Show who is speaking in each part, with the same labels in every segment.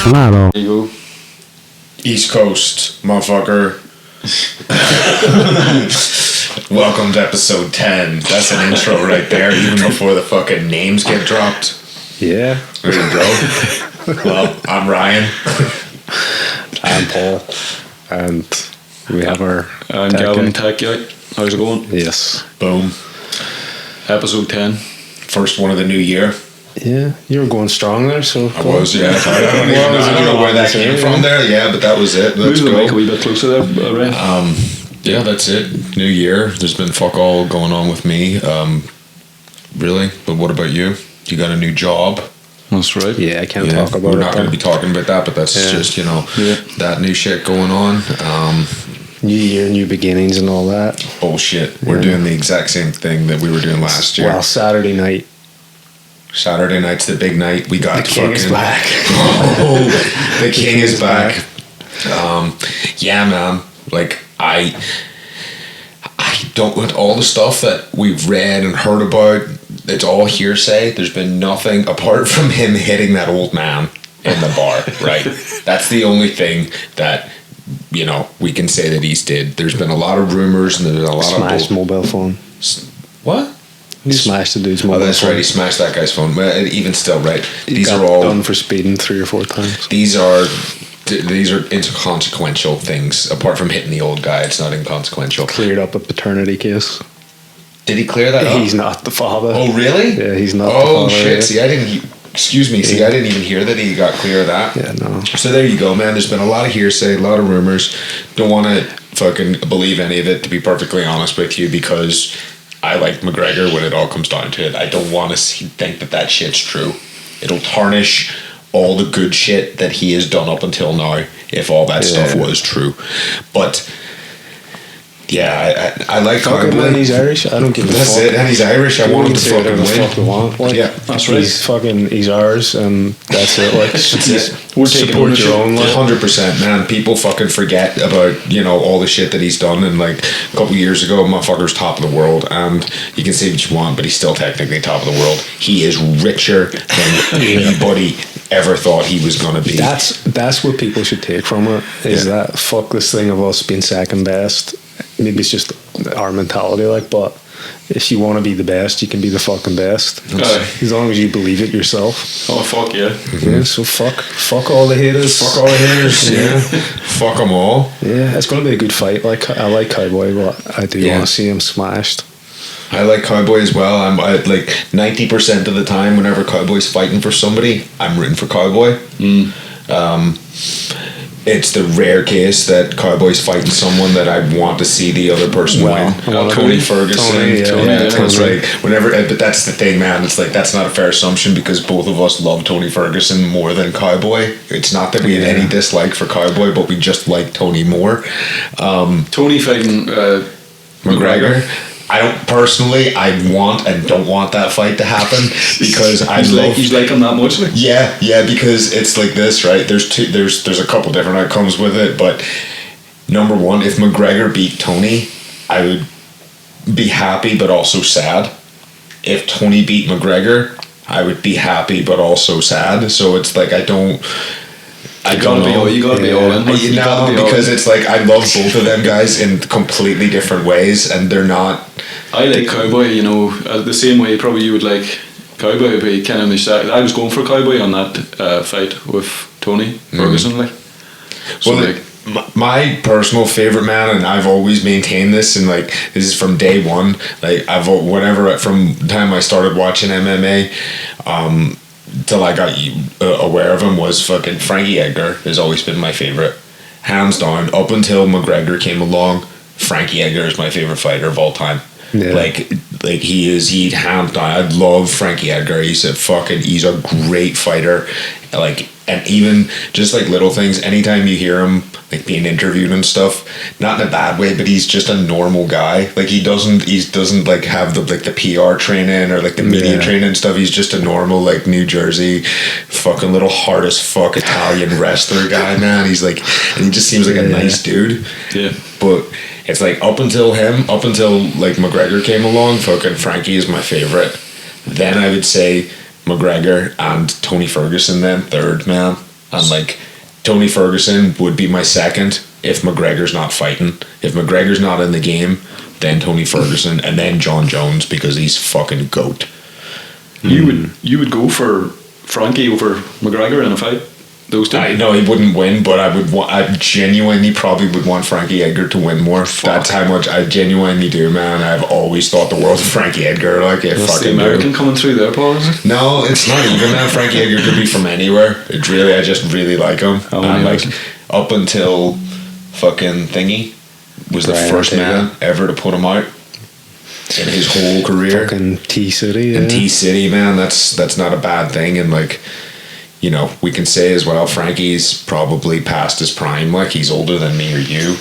Speaker 1: There you go.
Speaker 2: East Coast, motherfucker. Welcome to episode 10. That's an intro right there, even before the fucking names get dropped.
Speaker 1: Yeah.
Speaker 2: There you go. Well, I'm Ryan.
Speaker 1: I'm Paul. And we have our
Speaker 3: I'm
Speaker 1: tech
Speaker 3: Gavin,
Speaker 1: guy.
Speaker 3: tech guy. How's it going?
Speaker 1: Yes.
Speaker 2: Boom.
Speaker 3: Episode 10.
Speaker 2: First one of the new year.
Speaker 1: Yeah, you were going strong there, so
Speaker 2: I was, yeah. I don't know where that came from there, yeah, but that was it. Let's
Speaker 3: Move the mic a
Speaker 2: go.
Speaker 3: wee bit closer there, Ray.
Speaker 2: Yeah, that's it. New year. There's been fuck all going on with me. Really? But what about you? You got a new job?
Speaker 3: That's right.
Speaker 1: yeah, I can't
Speaker 2: Yeah,
Speaker 1: talk about
Speaker 2: we're
Speaker 1: it.
Speaker 2: not going to be talking about that, but that's
Speaker 1: Yeah.
Speaker 2: just,
Speaker 3: Yeah.
Speaker 2: that new shit going on.
Speaker 1: New year, new beginnings and all that.
Speaker 2: Bullshit. We're
Speaker 1: Yeah.
Speaker 2: doing the exact same thing that we were doing last year.
Speaker 1: Well, Saturday night,
Speaker 2: Saturday night's the big night. We got
Speaker 1: the king is back.
Speaker 2: Oh, the king is back. Yeah, man. Like I don't, with all the stuff that we've read and heard about, it's all hearsay. There's been nothing apart from him hitting that old man in the bar, right? That's the only thing that, we can say that he's did. There's been a lot of rumors and there's a lot
Speaker 1: Smashed
Speaker 2: of
Speaker 1: mobile phone.
Speaker 2: what?
Speaker 1: He smashed the dude's
Speaker 2: Oh,
Speaker 1: mobile
Speaker 2: that's
Speaker 1: phone.
Speaker 2: right. He smashed that guy's phone. But even still, right?
Speaker 1: He
Speaker 2: These
Speaker 1: got
Speaker 2: are all
Speaker 1: done for speeding 3 or 4 times.
Speaker 2: These are inconsequential things. Apart from hitting the old guy, it's not inconsequential.
Speaker 1: Cleared up a paternity case.
Speaker 2: Did he clear that up?
Speaker 1: He's not the father.
Speaker 2: Oh, really?
Speaker 1: Yeah, he's not the
Speaker 2: Oh,
Speaker 1: father.
Speaker 2: shit.
Speaker 1: yet.
Speaker 2: See, I didn't... Excuse me. See, I didn't even hear that he got clear of that.
Speaker 1: Yeah, no.
Speaker 2: So there you go, man. There's been a lot of hearsay, a lot of rumors. Don't want to fucking believe any of it, to be perfectly honest with you, because I like McGregor when it all comes down to it. I don't want to think that shit's true. It'll tarnish all the good shit that he has done up until now if all that stuff was true. But yeah, I like
Speaker 1: Fuck it, man,
Speaker 2: Cowboy.
Speaker 1: he's Irish. I don't give a fuck.
Speaker 2: That's it, and he's Irish. I
Speaker 1: We
Speaker 2: want him
Speaker 1: can
Speaker 2: to
Speaker 1: say whatever
Speaker 2: fucking
Speaker 1: the
Speaker 2: win.
Speaker 1: fuck we want. Like,
Speaker 2: Yeah,
Speaker 3: that's right.
Speaker 1: He's ours, and that's it. Like,
Speaker 2: it.
Speaker 3: We're taking
Speaker 1: support your
Speaker 3: ownership.
Speaker 1: own. Like,
Speaker 2: 100%, man. People fucking forget about, all the shit that he's done. And like a couple years ago, motherfucker's top of the world. And you can say what you want, but he's still technically top of the world. He is richer than anybody ever thought he was going to be.
Speaker 1: that's what people should take from it. Is that fuck this thing of us being second best. Maybe it's just our mentality, like. But if you want to be the best, you can be the fucking best. As long as you believe it yourself.
Speaker 3: Oh, fuck yeah.
Speaker 1: Yeah. So fuck all the haters.
Speaker 2: Fuck all the haters. Yeah. Fuck them all.
Speaker 1: Yeah, it's going to be a good fight. Like, I like Cowboy, but I do want to see him smashed.
Speaker 2: I like Cowboy as well. I like 90% of the time, whenever Cowboy's fighting for somebody, I'm rooting for Cowboy. It's the rare case that Cowboy's fighting someone that I want to see the other person win. Tony Ferguson.
Speaker 1: Tony,
Speaker 2: That's right. Whenever, but that's the thing, man. It's like that's not a fair assumption because both of us love Tony Ferguson more than Cowboy. It's not that we have any dislike for Cowboy, but we just like Tony more.
Speaker 3: Tony fighting
Speaker 2: McGregor. I don't personally. I want and don't want that fight to happen because
Speaker 3: he's like him that much. Like.
Speaker 2: Yeah, because it's like this, right? There's a couple different outcomes with it, but number one, if McGregor beat Tony, I would be happy but also sad. If Tony beat McGregor, I would be happy but also sad. So it's like I don't know.
Speaker 3: You gotta be all in.
Speaker 2: Because it's like I love both of them guys in completely different ways, and they're not.
Speaker 3: I like Cowboy, the same way probably you would like Cowboy would be kind of my side. I was going for Cowboy on that fight with Tony Ferguson, like. So
Speaker 2: Well, my personal favorite, man, and I've always maintained this, and like this is from day one. Like from the time I started watching MMA, till I got aware of him, was fucking Frankie Edgar has always been my favorite, hands down. Up until McGregor came along, Frankie Edgar is my favorite fighter of all time.
Speaker 1: Yeah.
Speaker 2: Like he hands down. I love Frankie Edgar. He's a great fighter. Like, and even just like little things, anytime you hear him like being interviewed and stuff, not in a bad way, but he's just a normal guy. Like he doesn't like have the PR training or like the media training and stuff. He's just a normal like New Jersey fucking little hard as fuck Italian wrestler guy, man. He's like, and he just seems like a nice dude.
Speaker 3: Yeah.
Speaker 2: But it's like up until like McGregor came along, fucking Frankie is my favorite. Then I would say McGregor and Tony Ferguson then third, man. And like Tony Ferguson would be my second if McGregor's not fighting. If McGregor's not in the game, then Tony Ferguson, and then John Jones, because he's fucking GOAT.
Speaker 3: You would go for Frankie over McGregor in a fight? Those two?
Speaker 2: I know he wouldn't win, but I genuinely probably would want Frankie Edgar to win more. That's how much I genuinely do, man. I've always thought the world of Frankie Edgar. Like, it
Speaker 3: That's
Speaker 2: fucking
Speaker 3: the American coming through there, Paul, is it?
Speaker 2: No, it's not even that. Frankie Edgar could be from anywhere. It's really, I just really like him. And like, up until fucking Thingy was the first man ever to put him out in his whole career.
Speaker 1: Fucking T-City, yeah.
Speaker 2: In T-City, man, that's not a bad thing. And like, you know, we can say as well, Frankie's probably past his prime. Like, he's older than me or you.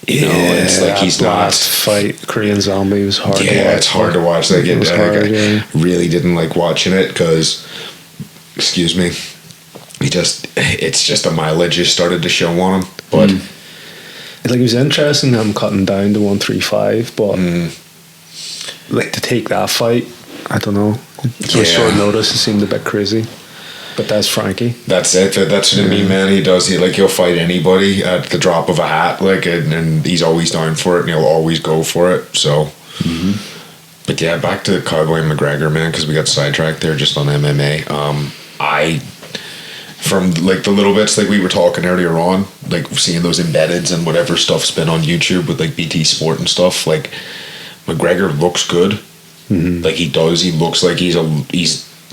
Speaker 2: You know, it's like he's not.
Speaker 1: Last fight, Korean Zombie, was hard to watch.
Speaker 2: Yeah, it's hard to watch. Like, I really didn't like watching it because, excuse me, it's just the mileage just started to show on him. But
Speaker 1: like, it was interesting him cutting down to 135, but like, to take that fight, I don't know. For short notice, it seemed a bit crazy. But that's Frankie. That's
Speaker 2: it. That's what I mean, man. He'll fight anybody at the drop of a hat, like, and he's always down for it, and he'll always go for it. So, but yeah, back to Cowboy McGregor, man, because we got sidetracked there just on MMA. From like the little bits like we were talking earlier on, like seeing those embeddeds and whatever stuff's been on YouTube with like BT Sport and stuff, like McGregor looks good. Like, he does. He looks like he's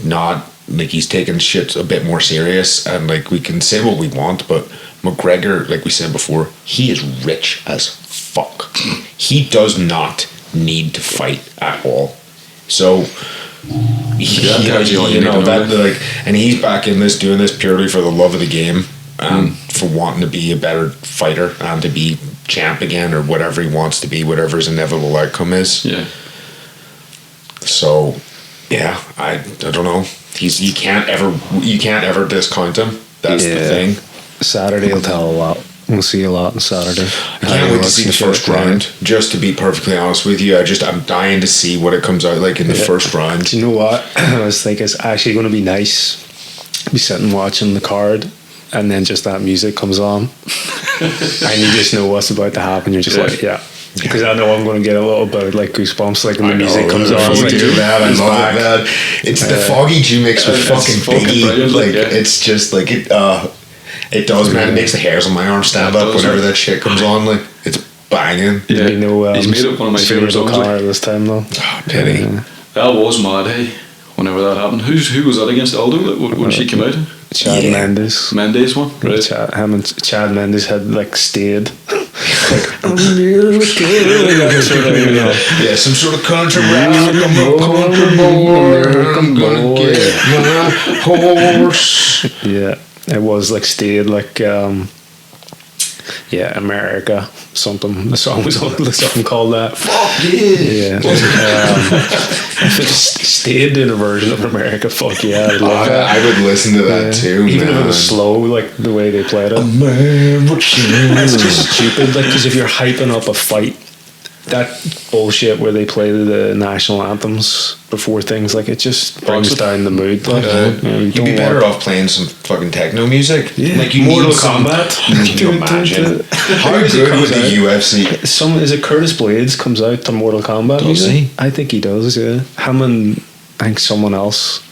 Speaker 2: not. Like, he's taking shit a bit more serious, and like, we can say what we want, but McGregor, like we said before, he is rich as fuck. He does not need to fight at all. So and he's back in this, doing this purely for the love of the game and for wanting to be a better fighter and to be champ again, or whatever he wants to be, whatever his inevitable outcome is.
Speaker 3: Yeah.
Speaker 2: So yeah, I don't know. You can't ever discount him. That's the thing.
Speaker 1: Saturday will tell a lot. We'll see a lot on Saturday.
Speaker 2: I can't wait to see the first round. Just to be perfectly honest with you, I'm dying to see what it comes out like in the first round.
Speaker 1: Do you know what? I was thinking it's actually going to be nice. Be sitting watching the card, and then just that music comes on, and you just know what's about to happen. You're just like, because I know I'm going to get a little bit like goosebumps, like when the music comes on.
Speaker 2: Like, I love it, man. It's the Foggy G mix with fucking Biggie. Like, it's just like it does, man. It makes the hairs on my arm stand up whenever that shit comes on. Like, it's banging.
Speaker 1: Yeah, you know,
Speaker 3: he's made it one of my favourite songs.
Speaker 1: This time though.
Speaker 2: Oh, pity.
Speaker 3: That was mad, hey. Whenever that happened, who was that against Aldo? When she came out?
Speaker 1: Chad Mendes.
Speaker 3: Mendes one, right?
Speaker 1: Chad Mendes had like stayed. Some
Speaker 2: sort of country rap. I'm gonna get my horse.
Speaker 1: Yeah, it was like stayed like America something. The song was something called that.
Speaker 2: Fuck yeah.
Speaker 1: If it stayed in a version of America, fuck yeah, I'd love that.
Speaker 2: I would listen to that too,
Speaker 1: even if it was slow, like the way they played it. It's just stupid, like, because if you're hyping up a fight, that bullshit where they play the national anthems before things, like, it just brings down the mood. Like,
Speaker 2: you'd be better off playing some fucking techno music.
Speaker 1: Yeah.
Speaker 2: Like, you
Speaker 1: Mortal
Speaker 2: need
Speaker 1: Kombat.
Speaker 2: Can you imagine how good would the UFC?
Speaker 1: Is it Curtis Blades comes out to Mortal Kombat?
Speaker 2: Does he?
Speaker 1: I think he does. Yeah, him and I think someone else.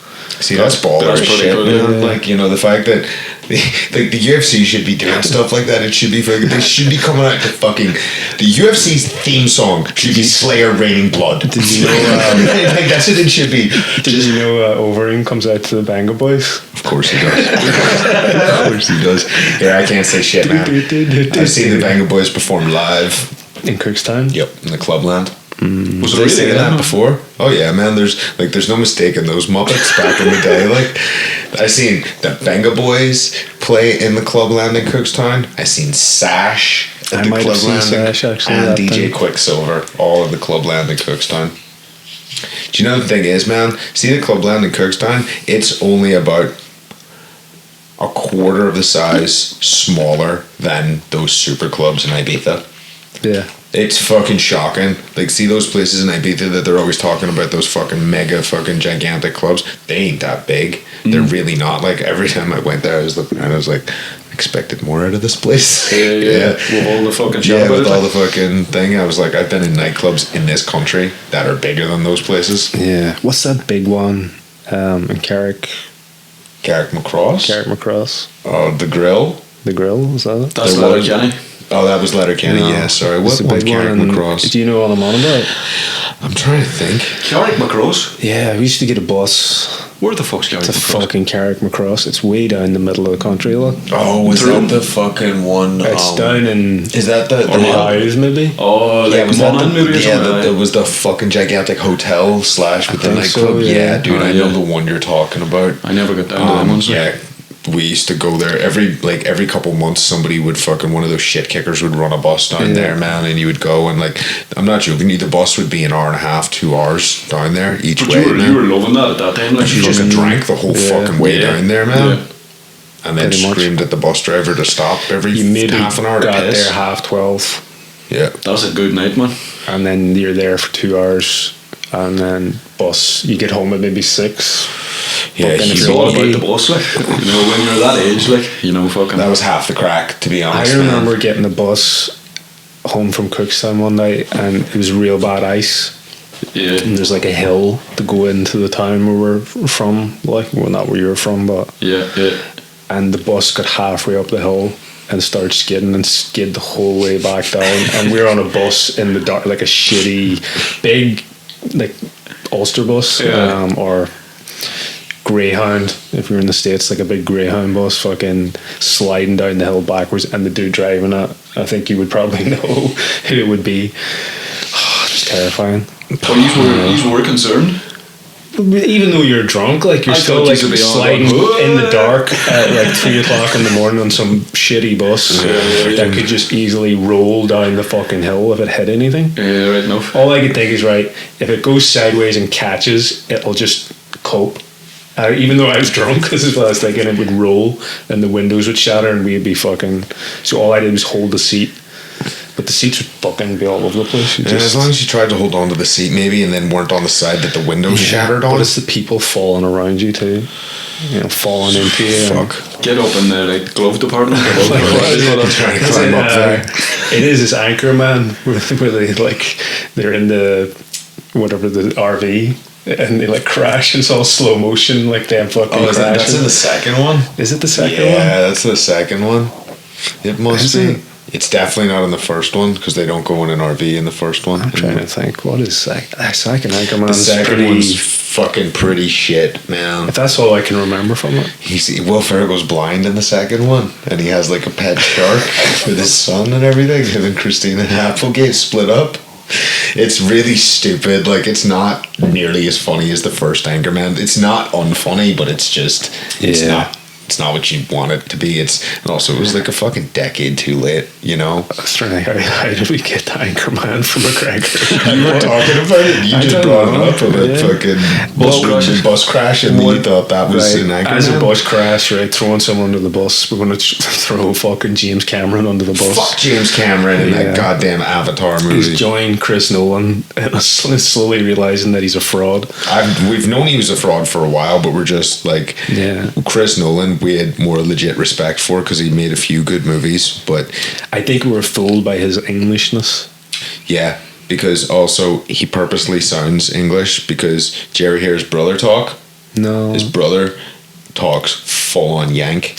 Speaker 2: See, that's baller shit, man. Like, you know, the fact that the UFC should be doing stuff like that. It should be fucking. They should be coming out to fucking. The UFC's theme song should be Slayer Raining Blood.
Speaker 1: Did you know?
Speaker 2: Like, that's what it should be.
Speaker 1: Did you know Overeem comes out to the Banga Boys?
Speaker 2: Of course he does. Of course he does. Yeah, I can't say shit, man. I've seen the Banga Boys perform live
Speaker 1: in Cookstown.
Speaker 2: Yep, in the Clubland.
Speaker 3: Was
Speaker 2: they saying that before? Oh yeah, man. There's no mistake in those Muppets back in the day. Like, I seen the Benga Boys play in the Clubland in Cookstown. I seen Sash at the Clubland and DJ Quicksilver, all at the Clubland in Cookstown. Do you know the thing is, man? See the Clubland in Cookstown? It's only about a quarter of the size smaller than those super clubs in Ibiza.
Speaker 1: Yeah.
Speaker 2: It's fucking shocking. Like, see those places in Ibiza that they're always talking about, those fucking mega fucking gigantic clubs? They ain't that big. they're really not. Like every time I went there, I was looking around, I was like, expected more out of this place.
Speaker 3: Yeah. With all the fucking shit
Speaker 2: Yeah,
Speaker 3: about
Speaker 2: with
Speaker 3: it,
Speaker 2: all
Speaker 3: like.
Speaker 2: the fucking thing. I was like, I've been in nightclubs in this country that are bigger than those places.
Speaker 1: Yeah. What's that big one in Carrick?
Speaker 2: Carrick Macross.
Speaker 1: Carrick Macross.
Speaker 2: Oh, the Grill.
Speaker 1: The Grill, is that it?
Speaker 3: That's
Speaker 2: There was-
Speaker 3: Letterkenny.
Speaker 2: Oh, that was Letterkenny.
Speaker 1: No,
Speaker 2: Yeah, sorry.
Speaker 1: it's
Speaker 2: What
Speaker 1: the
Speaker 2: one's
Speaker 1: big
Speaker 2: Carrick
Speaker 1: one in-
Speaker 2: Macross?
Speaker 1: Do you know what I'm on about?
Speaker 2: I'm trying to think.
Speaker 3: Carrick Macross.
Speaker 1: Yeah, we used to get a bus
Speaker 3: Where the fuck's Carrick
Speaker 1: to
Speaker 3: Macross?
Speaker 1: fucking Carrick Macross. It's way down the middle of the country, look.
Speaker 2: Oh, was
Speaker 3: Tyrone?
Speaker 2: that the fucking one?
Speaker 1: It's down in
Speaker 2: Is that the
Speaker 1: Hive, maybe?
Speaker 3: Oh, like
Speaker 2: was that
Speaker 3: Monaghan
Speaker 2: the,
Speaker 3: maybe or
Speaker 2: yeah,
Speaker 3: something.
Speaker 2: it was the fucking gigantic hotel slash with the
Speaker 1: think
Speaker 2: nightclub.
Speaker 1: so, yeah.
Speaker 2: Dude,
Speaker 3: Oh,
Speaker 2: I know
Speaker 3: yeah.
Speaker 2: the one you're talking about.
Speaker 3: I never got down to them ones.
Speaker 2: Yeah, we used to go there every couple months. Somebody would fucking one of those shit kickers would run a bus down
Speaker 1: Yeah.
Speaker 2: there, man, and you would go and like I'm not joking. The bus would be an hour and a half, 2 hours down there each
Speaker 3: But
Speaker 2: way.
Speaker 3: you
Speaker 2: man.
Speaker 3: were loving that at that time. Like
Speaker 2: You just drank the whole
Speaker 1: Yeah.
Speaker 2: fucking way
Speaker 3: Yeah.
Speaker 2: down there, man.
Speaker 3: Yeah.
Speaker 2: And then
Speaker 1: Pretty much.
Speaker 2: screamed at the bus driver to stop every
Speaker 1: You maybe
Speaker 2: half an hour to
Speaker 1: got
Speaker 2: piss.
Speaker 1: there 12:30,
Speaker 2: Yeah.
Speaker 3: That's a good night, man.
Speaker 1: and then you're there for 2 hours, and then bus. You get home at maybe 6.
Speaker 2: Yeah,
Speaker 1: Fucking if
Speaker 3: It's
Speaker 1: you're
Speaker 3: all
Speaker 1: lucky.
Speaker 3: about the bus, like. You know, when you're that age, like, you know, fucking.
Speaker 2: That was half the crack, to be honest.
Speaker 1: I remember
Speaker 2: man.
Speaker 1: getting the bus home from Cookstown one night, and it was real bad ice.
Speaker 3: Yeah.
Speaker 1: And there's like a hill to go into the town where we're from, like, well, not where you're from, but.
Speaker 3: Yeah, yeah.
Speaker 1: And the bus got halfway up the hill and started skidding and skid the whole way back down. And we were on a bus in the dark, like a shitty, big, like Ulster bus,
Speaker 3: Yeah.
Speaker 1: or Greyhound. If you're in the States, like a big Greyhound bus, fucking sliding down the hill backwards. And the dude driving it, I think you would probably know who it would be. It's terrifying.
Speaker 3: But you were concerned.
Speaker 1: Even though you're drunk, like you're
Speaker 3: I
Speaker 1: still
Speaker 3: thought you
Speaker 1: like
Speaker 3: could be on
Speaker 1: sliding
Speaker 3: like,
Speaker 1: in the dark at like 3:00 in the morning on some shitty bus that could just easily roll down the fucking hill if it hit anything.
Speaker 3: Yeah, right enough.
Speaker 1: All I can think is, right, if it goes sideways and catches, it'll just cope. Even though I was drunk, this is what I was thinking. It would roll and the windows would shatter and we'd be fucking. So all I did was hold the seat. But the seats would fucking be all over the place.
Speaker 2: And as long as you tried to hold on to the seat, maybe, and then weren't on the side that the window shattered on.
Speaker 1: But it's the people falling around you too. You know, falling into you. and-
Speaker 2: Fuck.
Speaker 3: Get up in the like glove department.
Speaker 2: Trying to climb up there.
Speaker 1: It is this anchor man where they like they're in the whatever the RV and they like crash and it's all slow motion like them fucking
Speaker 2: Oh, is that,
Speaker 1: crashing.
Speaker 2: that's in the second one?
Speaker 1: Is it the second
Speaker 2: Yeah,
Speaker 1: one?
Speaker 2: that's the second one. It must
Speaker 1: Is
Speaker 2: be.
Speaker 1: it?
Speaker 2: It's definitely not in the first one because they don't go in an RV in the first one.
Speaker 1: I'm trying to think. What is second anchor man?
Speaker 2: The second one's fucking pretty shit, man.
Speaker 1: If that's all I can remember from it.
Speaker 2: Will Ferrell goes blind in the second one, and he has like a pet shark with his son and everything. Him and Christina Applegate split up. It's really stupid. Like it's not nearly as funny as the first Anchorman. It's not unfunny, but it's just it's
Speaker 1: Yeah.
Speaker 2: not. It's not what you want it to be. And also it was like a fucking decade too late, you know?
Speaker 1: I was trying to think, how did we get the anchor man from McGregor?
Speaker 2: You were talking about it. You
Speaker 1: I
Speaker 2: just
Speaker 1: don't
Speaker 2: brought
Speaker 1: know.
Speaker 2: it up about
Speaker 1: Yeah.
Speaker 2: fucking
Speaker 3: Bus
Speaker 2: bus crash, and you thought that was an Anchorman.
Speaker 1: As a bus crash, right? Throwing someone under the bus. We're going to throw fucking James Cameron under the bus.
Speaker 2: Fuck James Cameron in
Speaker 1: Yeah.
Speaker 2: that goddamn Avatar movie.
Speaker 1: He's joined Chris Nolan and slowly realizing that he's a fraud.
Speaker 2: We've known he was a fraud for a while, but we're just like
Speaker 1: Yeah.
Speaker 2: Chris Nolan. We had more legit respect for because he made a few good movies, but
Speaker 1: I think we were fooled by his Englishness.
Speaker 2: yeah, because also he purposely sounds English because Jerry hears brother talk.
Speaker 1: No.
Speaker 2: His brother talks full on Yank,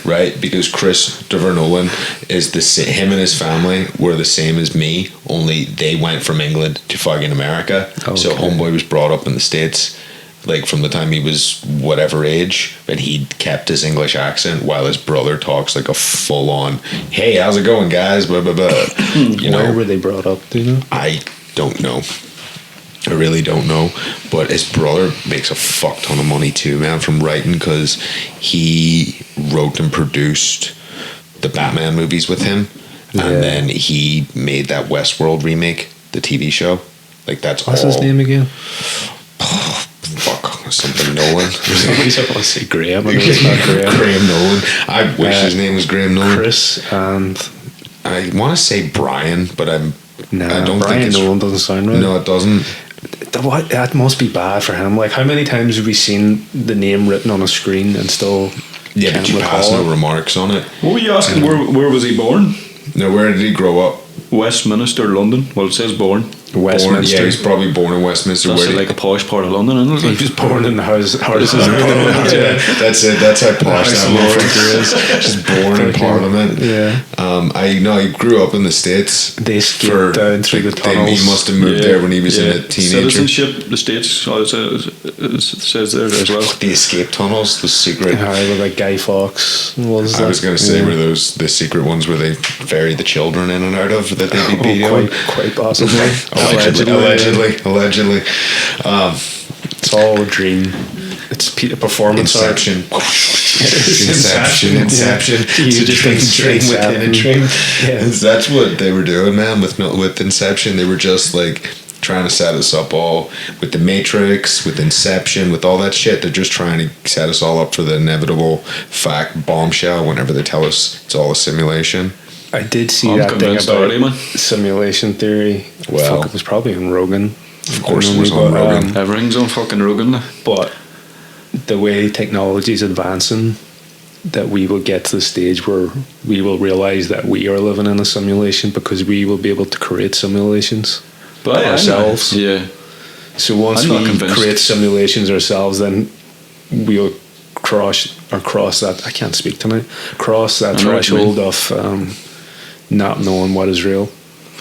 Speaker 2: right? Because Christopher Nolan is him and his family were the same as me, only they went from England to fucking America. So
Speaker 1: Okay.
Speaker 2: homeboy was brought up in the States, like from the time he was whatever age, and he kept his English accent while his brother talks like a full on, hey, how's it going, guys? Blah blah blah. You
Speaker 1: Where
Speaker 2: know,
Speaker 1: were they brought up? Do you know?
Speaker 2: I don't know. I really don't know, but his brother makes a fuck ton of money too, man, from writing because he wrote and produced the Batman movies with him,
Speaker 1: Yeah.
Speaker 2: and then he made that Westworld remake, the TV show. Like that's
Speaker 1: What's
Speaker 2: all.
Speaker 1: his name again?
Speaker 2: Fuck, something Nolan.
Speaker 1: Somebody's up to say Graham. I know it's not Graham.
Speaker 2: Graham Nolan. I wish his name was Graham Nolan.
Speaker 1: Chris and
Speaker 2: I want to say Brian, but I don't
Speaker 1: Brian
Speaker 2: think it's
Speaker 1: Nolan doesn't sound right.
Speaker 2: No, it doesn't.
Speaker 1: That must be bad for him. Like, how many times have we seen the name written on a screen and still
Speaker 2: Yeah,
Speaker 1: can't
Speaker 2: but you pass
Speaker 1: recall
Speaker 2: no
Speaker 1: it?
Speaker 2: remarks on it.
Speaker 3: What were you asking? Where was he born?
Speaker 2: Now, where did he grow up?
Speaker 3: Westminster, London. Well, it says born.
Speaker 1: Westminster.
Speaker 2: Born, yeah, he's probably born in Westminster.
Speaker 3: That's
Speaker 2: Where
Speaker 3: like a posh part of London, isn't
Speaker 1: He
Speaker 3: it?
Speaker 1: was born in the houses.
Speaker 2: That's it. That's how posh
Speaker 1: Nice
Speaker 2: that
Speaker 1: Lord.
Speaker 2: motherfucker is. Just born in Parliament.
Speaker 1: Yeah.
Speaker 2: I know he grew up in the States.
Speaker 1: They escaped down through the tunnels.
Speaker 2: He must have moved there when he was a teenager.
Speaker 3: Citizenship, the States, it says there as well.
Speaker 2: The escape tunnels, the secret.
Speaker 1: With like Guy Fawkes.
Speaker 2: I was going to say, were those the secret ones where they ferry the children in and out of that they'd be beating on?
Speaker 1: Quite possibly.
Speaker 2: Allegedly.
Speaker 1: It's all a dream. It's a performance
Speaker 2: Inception.
Speaker 1: Inception.
Speaker 2: Inception.
Speaker 1: You just
Speaker 2: Dream within a dream.
Speaker 1: Yeah.
Speaker 2: That's what they were doing, man. With Inception, they were just like trying to set us up all with the Matrix, with Inception, with all that shit. They're just trying to set us all up for the inevitable fact bombshell whenever they tell us it's all a simulation.
Speaker 1: I did see
Speaker 3: I'm
Speaker 1: that thing
Speaker 3: convinced
Speaker 1: about
Speaker 3: already, man.
Speaker 1: simulation theory.
Speaker 2: Well,
Speaker 1: Fuck, it was probably on Rogan.
Speaker 2: Of course, it was on Rogan.
Speaker 3: Everything's on fucking Rogan now.
Speaker 1: But the way technology is advancing, that we will get to the stage where we will realize that we are living in a simulation because we will be able to create simulations ourselves.
Speaker 3: Yeah.
Speaker 1: So once
Speaker 3: I'm not
Speaker 1: we
Speaker 3: convinced.
Speaker 1: create simulations ourselves, then we'll cross that. I can't speak tonight. Cross that
Speaker 3: I know what you
Speaker 1: threshold of not knowing what is real,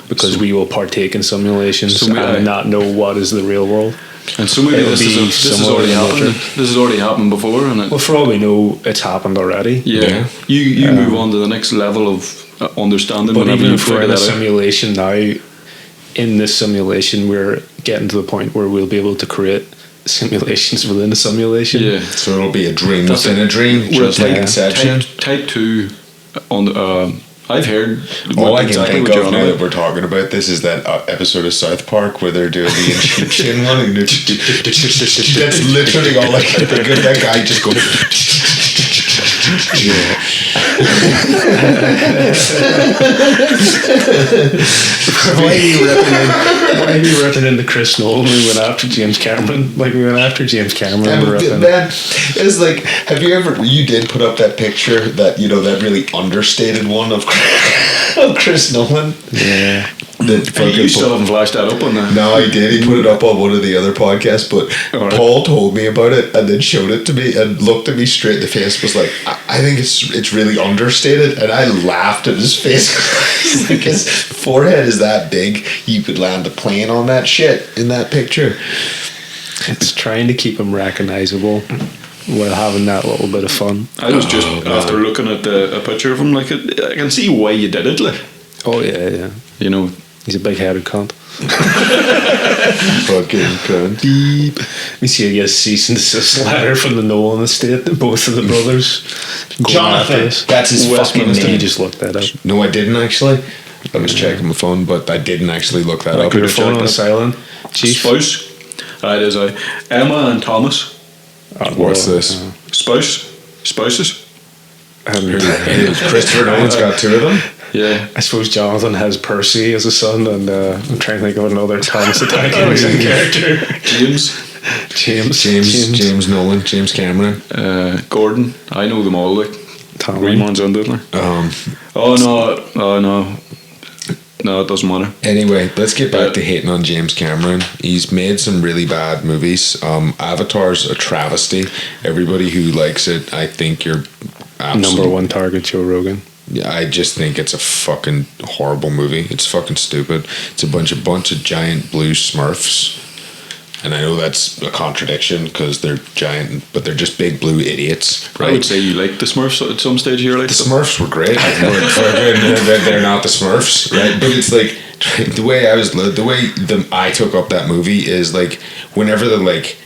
Speaker 1: because we will partake in simulations and not know what is the real world.
Speaker 3: And so maybe
Speaker 1: It'll
Speaker 3: this
Speaker 1: be
Speaker 3: has
Speaker 1: similar
Speaker 3: already
Speaker 1: in
Speaker 3: happened.
Speaker 1: nature.
Speaker 3: This has already happened before, and
Speaker 1: Well, for all we know, it's happened already.
Speaker 3: yeah. You move on to the next level of understanding
Speaker 1: But
Speaker 3: whenever
Speaker 1: even
Speaker 3: you
Speaker 1: if we're
Speaker 3: figure
Speaker 1: in a
Speaker 3: that out.
Speaker 1: simulation now, in this simulation, we're getting to the point where we'll be able to create simulations within a simulation.
Speaker 3: Yeah.
Speaker 2: So it'll be a dream
Speaker 3: That's
Speaker 2: within a dream, just like Inception.
Speaker 3: Type 2 on the. I've heard.
Speaker 2: All I can
Speaker 3: exactly
Speaker 2: think
Speaker 3: what
Speaker 2: of
Speaker 3: you're
Speaker 2: now
Speaker 3: on
Speaker 2: that
Speaker 3: about.
Speaker 2: we're talking about this is that episode of South Park where they're doing the Egyptian one. And that's literally all I can think of. That guy just goes.
Speaker 1: Why are you ripping into Chris Nolan? We went after James Cameron. Like, we went after James Cameron.
Speaker 2: And
Speaker 1: we're ripping.
Speaker 2: then it's like, have you did put up that picture that that really understated one of Chris Nolan?
Speaker 1: Yeah.
Speaker 3: You still haven't flashed that up on that.
Speaker 2: No, he did. He put it up on one of the other podcasts, but
Speaker 1: All right.
Speaker 2: Paul told me about it and then showed it to me and looked at me straight in the face. Was like, I think it's really understated, and I laughed at his face. Like, his forehead is that big, you could land a plane on that shit in that picture.
Speaker 1: It's trying to keep him recognizable while having that little bit of fun.
Speaker 3: I was just after looking at a picture of him, like I can see why you did it, like
Speaker 1: Oh yeah.
Speaker 3: you know.
Speaker 1: He's a big-headed cunt.
Speaker 2: Fucking cunt.
Speaker 1: Beep. We see he gets a cease and desist letter from the Nolan estate. Both of the brothers. going after
Speaker 2: Jonathan.
Speaker 1: us.
Speaker 2: That's his fucking
Speaker 1: Westminster.
Speaker 2: name.
Speaker 1: You just looked that up.
Speaker 2: No, I didn't actually. I was checking my phone, but I didn't actually look that up.
Speaker 1: Put your phone on silent. Chief.
Speaker 3: Spouse. It is Emma and Thomas.
Speaker 2: What's this?
Speaker 3: Spouses.
Speaker 1: I haven't heard of
Speaker 2: Christopher Nolan's got two of them.
Speaker 3: Yeah.
Speaker 1: I suppose Jonathan has Percy as a son, and I'm trying to think of another Thomas the Tank Engine character.
Speaker 3: James.
Speaker 2: Nolan, James Cameron.
Speaker 3: Gordon. I know them all, like.
Speaker 1: Tom.
Speaker 3: Reman's under there. Oh no. No, it doesn't matter.
Speaker 2: Anyway, let's get back to hating on James Cameron. He's made some really bad movies. Avatar's a travesty. Everybody who likes it, I think you're
Speaker 1: Number one target, Joe Rogan.
Speaker 2: Yeah, I just think it's a fucking horrible movie. It's fucking stupid. It's a bunch of giant blue Smurfs. And I know that's a contradiction because they're giant, but they're just big blue idiots. Right?
Speaker 3: I would say you liked the Smurfs at some stage of your life.
Speaker 2: The Smurfs were great. They're not the Smurfs, right? But it's like the way I took up that movie is like whenever they're like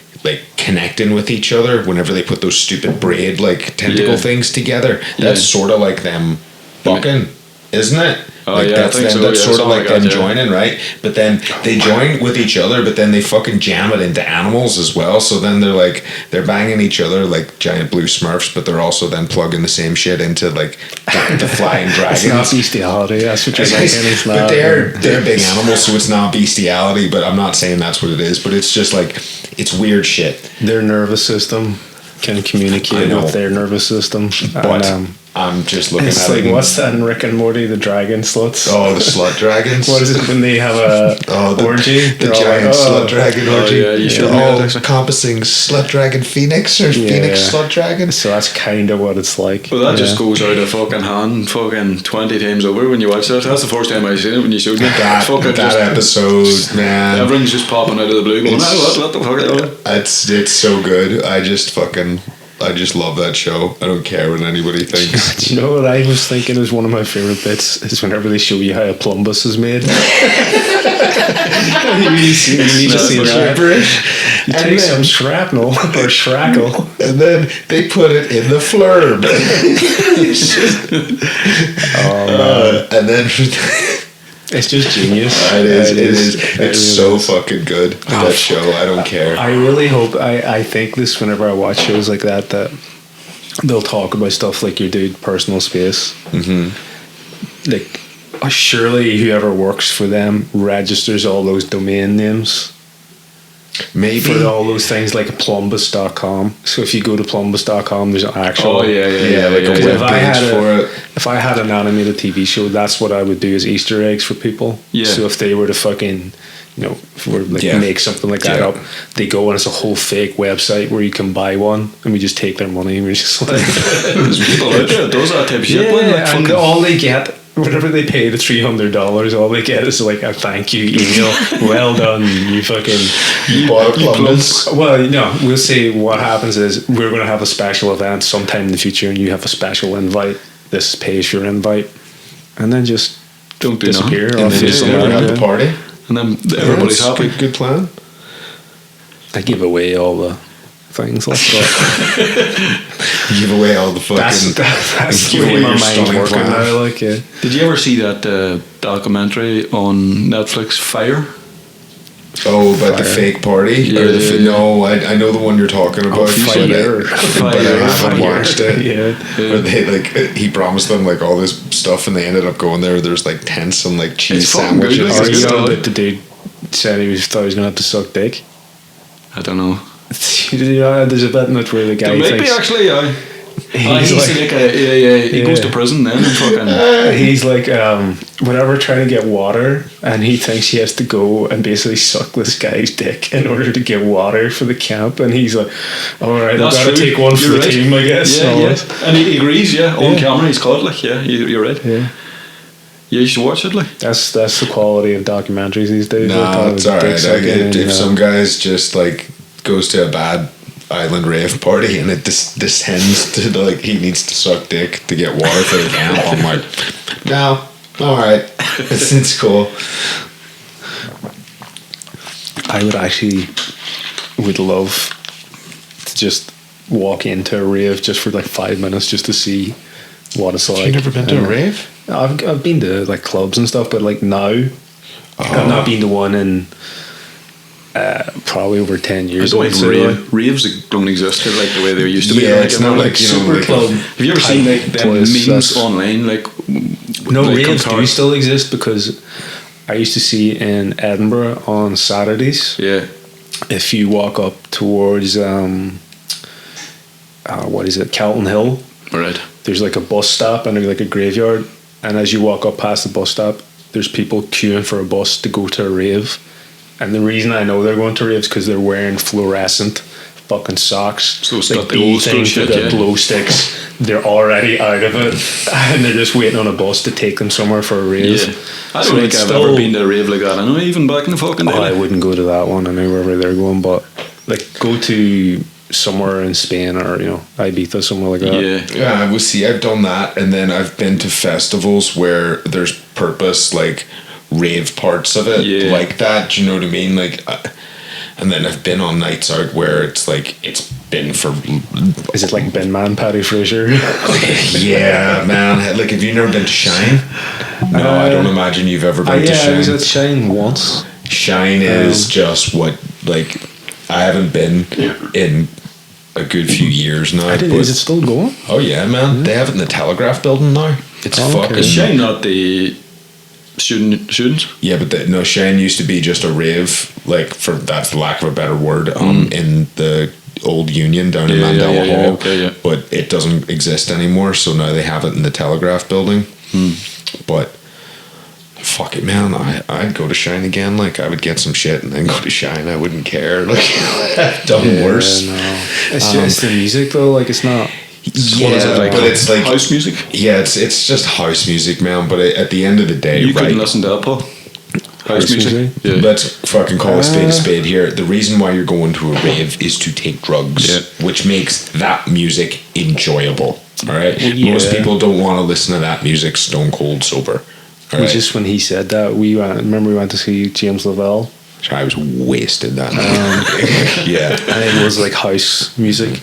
Speaker 2: connecting with each other, whenever they put those stupid braid like tentacle things together, that's sort of like them fucking, isn't it?
Speaker 3: Oh,
Speaker 2: like
Speaker 3: yeah,
Speaker 2: that's
Speaker 3: I think
Speaker 2: them,
Speaker 3: so,
Speaker 2: that's
Speaker 3: yeah,
Speaker 2: sort of
Speaker 3: something
Speaker 2: like
Speaker 3: like
Speaker 2: them
Speaker 3: that, yeah.
Speaker 2: joining, right? But then they join with each other, but then they fucking jam it into animals as well. So then they're banging each other like giant blue Smurfs, but they're also then plugging the same shit into like the flying dragons.
Speaker 1: It's not bestiality. That's what you're saying. It's
Speaker 2: But
Speaker 1: not.
Speaker 2: they're big animals, so it's not bestiality. But I'm not saying that's what it is. But it's just like it's weird shit.
Speaker 1: Their nervous system can communicate with their nervous system.
Speaker 2: But
Speaker 1: And,
Speaker 2: I'm just looking
Speaker 1: it's
Speaker 2: at
Speaker 1: like,
Speaker 2: it.
Speaker 1: what's that in Rick and Morty? The dragon sluts.
Speaker 2: Oh, the slut dragons.
Speaker 1: What is it when they have a orgy?
Speaker 2: The
Speaker 1: They're all
Speaker 2: giant
Speaker 1: like,
Speaker 2: slut dragon orgy.
Speaker 3: yeah, you showed me
Speaker 2: all
Speaker 3: that, actually.
Speaker 2: encompassing slut dragon phoenix or phoenix slut dragon.
Speaker 1: So that's kind of what it's like.
Speaker 3: Well, that just goes out of fucking hand fucking 20 times over when you watch that. That's the first time I seen it when you showed me.
Speaker 2: That episode, man.
Speaker 3: Everything's just popping out of the blue going, what the fuck?
Speaker 2: It's so good. I just love that show. I don't care what anybody thinks.
Speaker 1: Do you know what I was thinking is one of my favourite bits is whenever they show you how a plumbus is made. you need to see that. You take some shrapnel or shrapnel.
Speaker 2: And then they put it in the flurb. And then
Speaker 1: It's just genius.
Speaker 2: it is. It's so fucking good. That show. I don't care.
Speaker 1: I really hope. I think this whenever I watch shows like that they'll talk about stuff like your dude personal space. Mm-hmm. Like, surely whoever works for them registers all those domain names.
Speaker 2: Maybe
Speaker 1: For all those things like plumbus.com. So if you go to plumbus.com, there's an actual.
Speaker 3: Oh, yeah,
Speaker 2: like a
Speaker 1: If I had
Speaker 2: web page for it.
Speaker 1: if I had an animated TV show, that's what I would do as Easter eggs for people.
Speaker 3: Yeah.
Speaker 1: So if they were to fucking, if we were like make something like that up, they go and it's a whole fake website where you can buy one, and we just take their money and we're just like.
Speaker 3: There's people out there that does that type of shit.
Speaker 1: Yeah,
Speaker 3: Like,
Speaker 1: and all they get. Whenever they pay the $300, all they get is like a thank you email. Well done, you fucking.
Speaker 2: You bought a plumbus.
Speaker 1: Well, no, we'll say what happens is we're going to have a special event sometime in the future, and you have a special invite. This pays for your invite, and then just
Speaker 3: don't do
Speaker 1: disappear.
Speaker 3: nothing.
Speaker 1: Off
Speaker 2: And then
Speaker 1: your
Speaker 2: just
Speaker 1: side,
Speaker 2: never have
Speaker 1: yeah.
Speaker 2: the party.
Speaker 3: And then everybody's happy.
Speaker 2: Good plan.
Speaker 1: I give away all the things like that.
Speaker 2: Give away all the fucking.
Speaker 1: That's
Speaker 2: give
Speaker 1: the way
Speaker 2: away
Speaker 1: my
Speaker 2: your
Speaker 1: mind's
Speaker 2: stunning
Speaker 1: working
Speaker 2: plan.
Speaker 1: now. Like, yeah.
Speaker 3: Did you ever see that documentary on Netflix, Fire?
Speaker 2: Oh, about the
Speaker 1: Fire.
Speaker 2: fake party?
Speaker 3: Yeah,
Speaker 2: Or the
Speaker 3: yeah, yeah.
Speaker 2: No, I know the one you're talking about.
Speaker 1: Fire.
Speaker 2: But I haven't
Speaker 1: Fire.
Speaker 2: watched it.
Speaker 1: Yeah.
Speaker 2: Where they he promised them like all this stuff, and they ended up going there. There's like tents and like cheese
Speaker 3: It's fucking good,
Speaker 2: sandwiches.
Speaker 3: like,
Speaker 1: Or
Speaker 3: it's
Speaker 1: you know
Speaker 3: good.
Speaker 1: that the dude said thought he was going to have to suck dick.
Speaker 3: I don't know.
Speaker 1: There's a bit in it where the guy
Speaker 3: There might be
Speaker 1: thinks
Speaker 3: actually, yeah.
Speaker 1: he's like,
Speaker 3: He goes to prison then and fucking.
Speaker 1: he's like whenever trying to get water, and he thinks he has to go and basically suck this guy's dick in order to get water for the camp, and he's like, all right, I've
Speaker 3: That's
Speaker 1: got to
Speaker 3: true.
Speaker 1: take one for
Speaker 3: You're
Speaker 1: the
Speaker 3: right.
Speaker 1: team, I guess.
Speaker 3: Yeah,
Speaker 1: and all
Speaker 3: yeah.
Speaker 1: this.
Speaker 3: And he agrees, yeah. On
Speaker 1: Yeah.
Speaker 3: camera, he's caught, like, yeah, you're right.
Speaker 1: Yeah.
Speaker 3: Yeah, you should watch it, like.
Speaker 1: That's the quality of documentaries these days.
Speaker 2: Nah, it's alright.
Speaker 1: Dick sucking and,
Speaker 2: If some guys just like goes to a bad island rave party and it descends to like he needs to suck dick to get water for the camp, I'm like, no, alright. It's cool.
Speaker 1: I would love to just walk into a rave just for like 5 minutes just to see what it's like.
Speaker 2: You never been to a rave?
Speaker 1: I've been to like clubs and stuff, but like now I've not been to one in probably over 10 years.
Speaker 3: I don't
Speaker 1: I'd say,
Speaker 3: think
Speaker 1: like.
Speaker 3: raves don't exist like the way they used to be.
Speaker 2: Yeah,
Speaker 3: like,
Speaker 2: it's
Speaker 3: you know,
Speaker 2: not like, you know,
Speaker 1: Super
Speaker 2: like
Speaker 1: club.
Speaker 3: Have you ever seen like them
Speaker 1: place,
Speaker 3: memes online? Like,
Speaker 1: No,
Speaker 3: like
Speaker 1: raves do
Speaker 3: compared-
Speaker 1: still exist because I used to see in Edinburgh on Saturdays.
Speaker 3: Yeah.
Speaker 1: If you walk up towards what is it, Calton Hill,
Speaker 3: Right.
Speaker 1: there's like a bus stop and like a graveyard, and as you walk up past the bus stop, there's people queuing for a bus to go to a rave. And the reason I know they're going to raves because they're wearing fluorescent fucking socks,
Speaker 3: So it's
Speaker 1: like
Speaker 3: got the
Speaker 1: bee
Speaker 3: old school
Speaker 1: things,
Speaker 3: shit,
Speaker 1: they've got
Speaker 3: yeah.
Speaker 1: glow sticks. They're already out of it, and they're just waiting on a bus to take them somewhere for a rave.
Speaker 3: Yeah. I
Speaker 1: So
Speaker 3: don't think
Speaker 1: it's
Speaker 3: I've
Speaker 1: still-
Speaker 3: ever been to a rave like that. I know even back in the fucking day.
Speaker 1: Oh, I
Speaker 3: like.
Speaker 1: wouldn't go to that one. I know wherever they're going, but like go to somewhere in Spain or Ibiza, somewhere like that.
Speaker 3: Yeah.
Speaker 2: Yeah, I would see. I've done that, and then I've been to festivals where there's purpose like rave parts of it,
Speaker 3: Yeah.
Speaker 2: like that. Do you know what I mean? Like, and then I've been on nights out where it's like it's been for.
Speaker 1: Is it like Bin Man, Paddy Fraser?
Speaker 2: Yeah, man. Like, have you never been to Shine? No, I don't imagine you've ever been to Shine.
Speaker 1: I was at Shine once.
Speaker 2: Shine is just what, like, I haven't been in a good few years now.
Speaker 1: Is it still going?
Speaker 2: Oh yeah, man. They have it in the Telegraph building now. It's fucking.
Speaker 3: Is Shane not the students?
Speaker 2: Yeah, but no, Shane used to be just a rave, like, for that's the lack of a better word, in the old Union down in Mandela Hall.
Speaker 3: Okay.
Speaker 2: But it doesn't exist anymore, so now they have it in the Telegraph building. But fuck it, man. I'd go to Shine again. Like, I would get some shit and then go to Shine. I wouldn't care. Like, I've done worse.
Speaker 1: No. It's just the music though. Like, it's not.
Speaker 2: Yeah,
Speaker 3: what is it, like,
Speaker 2: but it's like
Speaker 3: house music.
Speaker 2: Yeah, it's just house music, man. But at the end of the day,
Speaker 3: You couldn't listen to that, Paul. House music. Yeah.
Speaker 2: Let's fucking call a spade here. The reason why you're going to a rave is to take drugs, which makes that music enjoyable. All right, most people don't want to listen to that music stone cold sober. All right?
Speaker 1: Just when he said that, we went to see James Lavelle.
Speaker 2: I was wasted that night. Yeah,
Speaker 1: and it was like house music.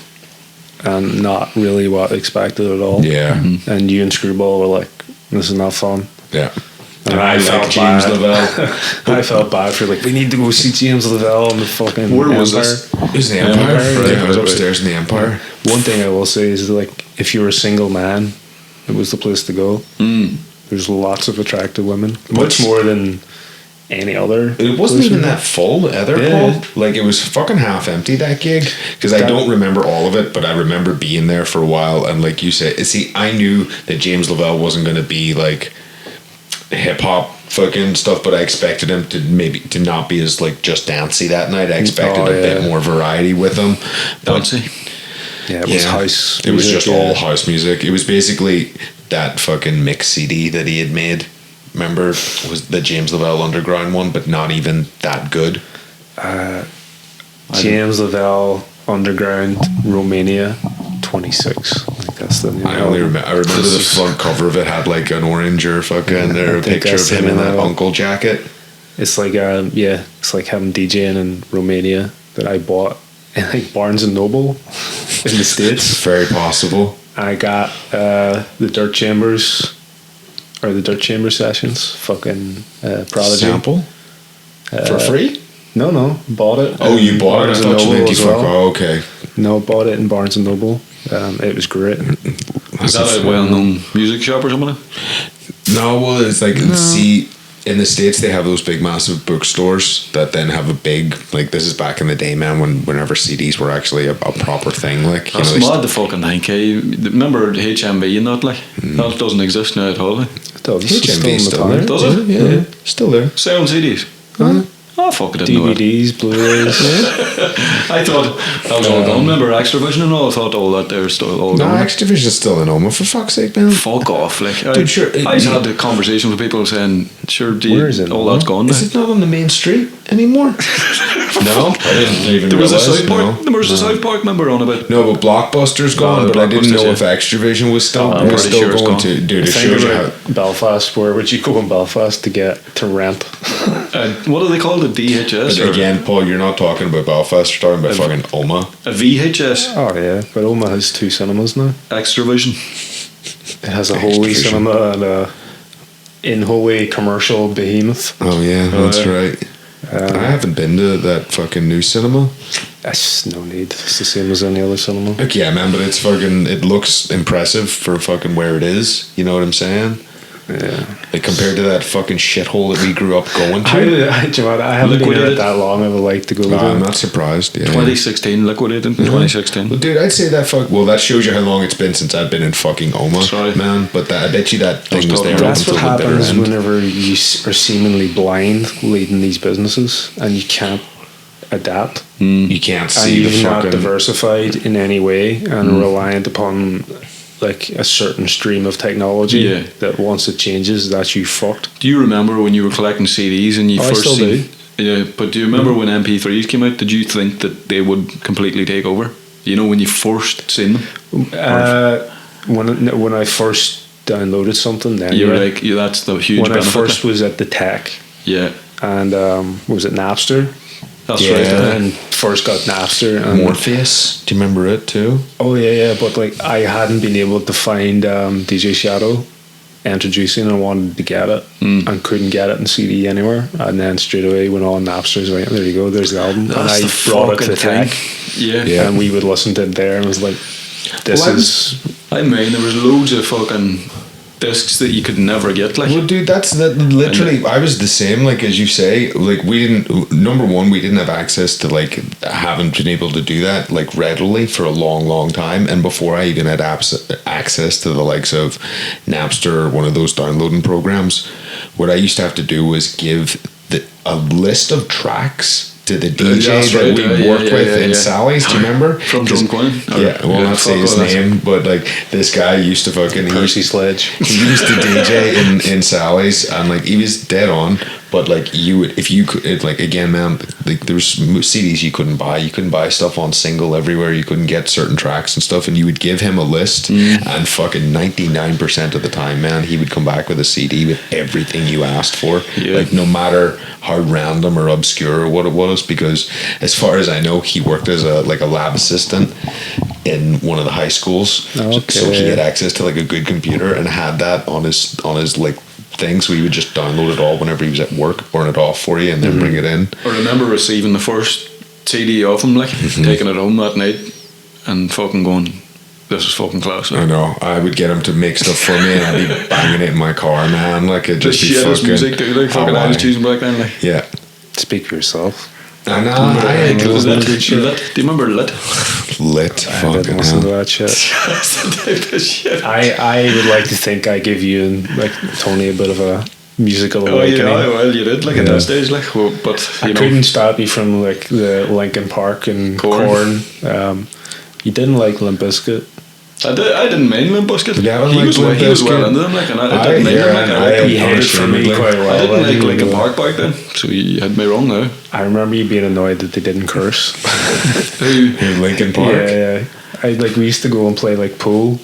Speaker 1: And not really what I expected at all.
Speaker 2: Yeah.
Speaker 1: And you and Screwball were like, this is not fun.
Speaker 2: Yeah.
Speaker 1: And I felt James Lavelle. I felt bad for, like, we need to go see James Lavelle in the fucking
Speaker 3: Where
Speaker 1: Empire.
Speaker 3: was this?
Speaker 2: It was the Empire. Right. I was upstairs in the Empire.
Speaker 1: One thing I will say is, like, if you're a single man, it was the place to go. There's lots of attractive women. Much more than any other.
Speaker 2: It wasn't even that full either, Paul. Like, it was fucking half empty, that gig, because I don't remember all of it, but I remember being there for a while. And like you said, see, I knew that James Lavelle wasn't going to be like hip hop fucking stuff, but I expected him to not be as like just dancey that night. I expected a bit more variety with him.
Speaker 3: Dancey.
Speaker 1: Yeah, it was house music.
Speaker 2: It was just all house music. It was basically that fucking mix CD that he had made. Remember, was the James Lavelle Underground one, but not even that good.
Speaker 1: James Lavelle Underground Romania 26. I think that's the name.
Speaker 2: I remember the front cover of it had like an orange or fucking or a picture of him in that uncle jacket.
Speaker 1: It's like it's like having DJing in Romania that I bought in like Barnes and Noble in the States.
Speaker 2: It's very possible.
Speaker 1: I got the Dirt Chambers. Or the Dirt Chamber sessions, fucking Prodigy.
Speaker 2: Sample? For free?
Speaker 1: No, bought it.
Speaker 2: Oh, you bought it? I thought you meant you fuck. Oh, okay.
Speaker 1: No, bought it in Barnes & Noble. It was great.
Speaker 3: Is that a well-known music shop or something?
Speaker 2: No, well, it's like, see, in the States they have those big massive bookstores that then have a big, like, this is back in the day, man, whenever CDs were actually a proper thing, like,
Speaker 3: that's mad, the fucking thing. Remember HMV and that, like, that doesn't exist now at all, like.
Speaker 1: It does.
Speaker 2: HMV still there.
Speaker 3: Does it?
Speaker 2: Yeah. Still there.
Speaker 3: Selling CDs. Oh, fuck, I didn't know that.
Speaker 1: DVDs, Blu-rays.
Speaker 3: I thought that was all gone. Remember Extravision and all? I thought all that they're still all gone.
Speaker 2: No, Extravision's still in Oma, for fuck's sake, man.
Speaker 3: Fuck off, like.
Speaker 2: Dude, sure.
Speaker 3: I had a conversation with people saying, sure,
Speaker 1: where is it?
Speaker 3: All that's gone now.
Speaker 2: Is it not on the main street anymore? No, I didn't even
Speaker 3: there was
Speaker 2: realize.
Speaker 3: a South Park. There was a South Park member on about.
Speaker 2: No, but Blockbuster's gone. But I didn't know if Extravision was still.
Speaker 3: I'm pretty sure it's
Speaker 2: going
Speaker 3: gone.
Speaker 2: to. Dude, it
Speaker 1: Think
Speaker 2: shows you
Speaker 1: about
Speaker 2: how.
Speaker 1: Belfast. Where would you go in Belfast to rent?
Speaker 3: What do they call it? A DHS?
Speaker 2: But again, Paul, you're not talking about Belfast. You're talking about fucking Oma.
Speaker 3: A VHS?
Speaker 1: Oh yeah, but Oma has 2 cinemas now.
Speaker 3: Extravision.
Speaker 1: It has a Holy cinema and a in Holy commercial behemoth.
Speaker 2: Oh yeah, that's right. I haven't been to that fucking new cinema.
Speaker 1: That's no need. It's the same as any other cinema.
Speaker 2: Like, yeah, man, but it's fucking. It looks impressive for fucking where it is. You know what I'm saying?
Speaker 1: Yeah.
Speaker 2: Like, compared to that fucking shithole that we grew up going to.
Speaker 1: I haven't been there that long. I would like to go.
Speaker 2: I'm not surprised. Yeah.
Speaker 3: 2016, liquidated in 2016.
Speaker 2: Well, dude, I'd say that well, that shows you how long it's been since I've been in fucking Oma, man. But I bet you that thing was there.
Speaker 1: That's what happens whenever you are seemingly blind leading these businesses and you can't adapt.
Speaker 2: You can't see
Speaker 1: and
Speaker 2: the
Speaker 1: you're
Speaker 2: fucking.
Speaker 1: not diversified in any way and reliant upon like a certain stream of technology that once it changes, that's you fucked.
Speaker 3: Do you remember when you were collecting CDs and you first seen? Yeah, but do you remember when MP3s came out? Did you think that they would completely take over? You know, when you first seen them.
Speaker 1: When I first downloaded something, then
Speaker 3: you were like, that's the huge.
Speaker 1: When
Speaker 3: benefit.
Speaker 1: I first was at the tech,
Speaker 3: yeah,
Speaker 1: and was it Napster?
Speaker 3: That's
Speaker 2: Yeah.
Speaker 3: right.
Speaker 1: and first got Napster. And,
Speaker 2: Morpheus. Do you remember it too?
Speaker 1: oh yeah, but like I hadn't been able to find DJ Shadow introducing, and I wanted to get it and couldn't get it in CD anywhere, and then straight away went on Napster. I was like, there you go, there's the album.
Speaker 3: That's
Speaker 1: and I
Speaker 3: the
Speaker 1: brought it to
Speaker 3: fucking
Speaker 1: Tech,
Speaker 3: thing. Yeah.
Speaker 2: Yeah.
Speaker 1: and we would listen to it there, and it was like, this
Speaker 3: Well,
Speaker 1: is
Speaker 3: I mean, there was loads of fucking discs that you could never get. Like,
Speaker 2: Well, dude, that's literally. I was the same. Like as you say, like we didn't. Number one, we didn't have access to like haven't been able to do that like readily for a long time. And before I even had access to the likes of Napster or one of those downloading programs, what I used to have to do was give a list of tracks to the DJ
Speaker 3: that's
Speaker 2: that
Speaker 3: right,
Speaker 2: we worked with in Sally's. Do you remember?
Speaker 3: from
Speaker 2: 'Cause-
Speaker 3: Drunk Wine?
Speaker 2: Yeah, well, not say his
Speaker 3: that's-
Speaker 2: name, but like this guy used to fucking
Speaker 1: Percy Sledge.
Speaker 2: he used to DJ in Sally's, and like he was dead on. But like you would, if you could, like again, man, like there was CDs you couldn't buy. You couldn't buy stuff on single everywhere. You couldn't get certain tracks and stuff. And you would give him a list, and fucking 99% of the time, man, he would come back with a CD with everything you asked for.
Speaker 3: Yeah.
Speaker 2: Like no matter how random or obscure or what it was, because as far as I know, he worked as a lab assistant in one of the high schools.
Speaker 1: Okay.
Speaker 2: So he had access to like a good computer and had that on his like thing, so he would just download it all whenever he was at work, burn it off for you, and then bring it in.
Speaker 3: I remember receiving the first CD off him, like taking it home that night and fucking going, this is fucking class.
Speaker 2: I know. I would get him to make stuff for me, and I'd be banging it in my car, man. Like it'd
Speaker 3: The
Speaker 2: just be
Speaker 3: shittest
Speaker 2: fucking
Speaker 3: music, dude. Like fucking I was choosing back then, like.
Speaker 2: Yeah,
Speaker 1: Speak for yourself.
Speaker 2: I know.
Speaker 3: Remember,
Speaker 2: I
Speaker 3: like,
Speaker 1: was
Speaker 3: Lit?
Speaker 1: good shit.
Speaker 3: Lit? Do you remember Lit?
Speaker 2: lit.
Speaker 1: I didn't
Speaker 2: Fucking
Speaker 1: listen to
Speaker 2: hell.
Speaker 1: that shit.
Speaker 3: That's the type of shit.
Speaker 1: I would like to think I give you and like Tony a bit of a musical
Speaker 3: Oh
Speaker 1: awakening.
Speaker 3: yeah, well you did, like at
Speaker 1: Yeah.
Speaker 3: that stage, like, well, but
Speaker 1: I
Speaker 3: you know,
Speaker 1: couldn't stop you from like the Linkin Park and
Speaker 3: Korn.
Speaker 1: Korn. You didn't like Limp Bizkit.
Speaker 3: I didn't mind Limp Bizkit.
Speaker 2: Yeah, I don't
Speaker 3: he
Speaker 2: like
Speaker 3: was
Speaker 2: Limp
Speaker 3: he was well
Speaker 2: Bizkit.
Speaker 3: into them, like, and I
Speaker 2: I
Speaker 3: didn't mind
Speaker 2: hear
Speaker 3: him, like,
Speaker 2: and
Speaker 3: I
Speaker 2: I
Speaker 3: liked
Speaker 1: He
Speaker 3: him.
Speaker 1: hedged for me quite well.
Speaker 3: I didn't like
Speaker 1: You
Speaker 3: Linkin
Speaker 1: know,
Speaker 3: Park back then, so you had me wrong now.
Speaker 1: I remember you being annoyed that they didn't curse.
Speaker 3: Who?
Speaker 2: In Linkin Park.
Speaker 1: Yeah. I like we used to go and play like pool.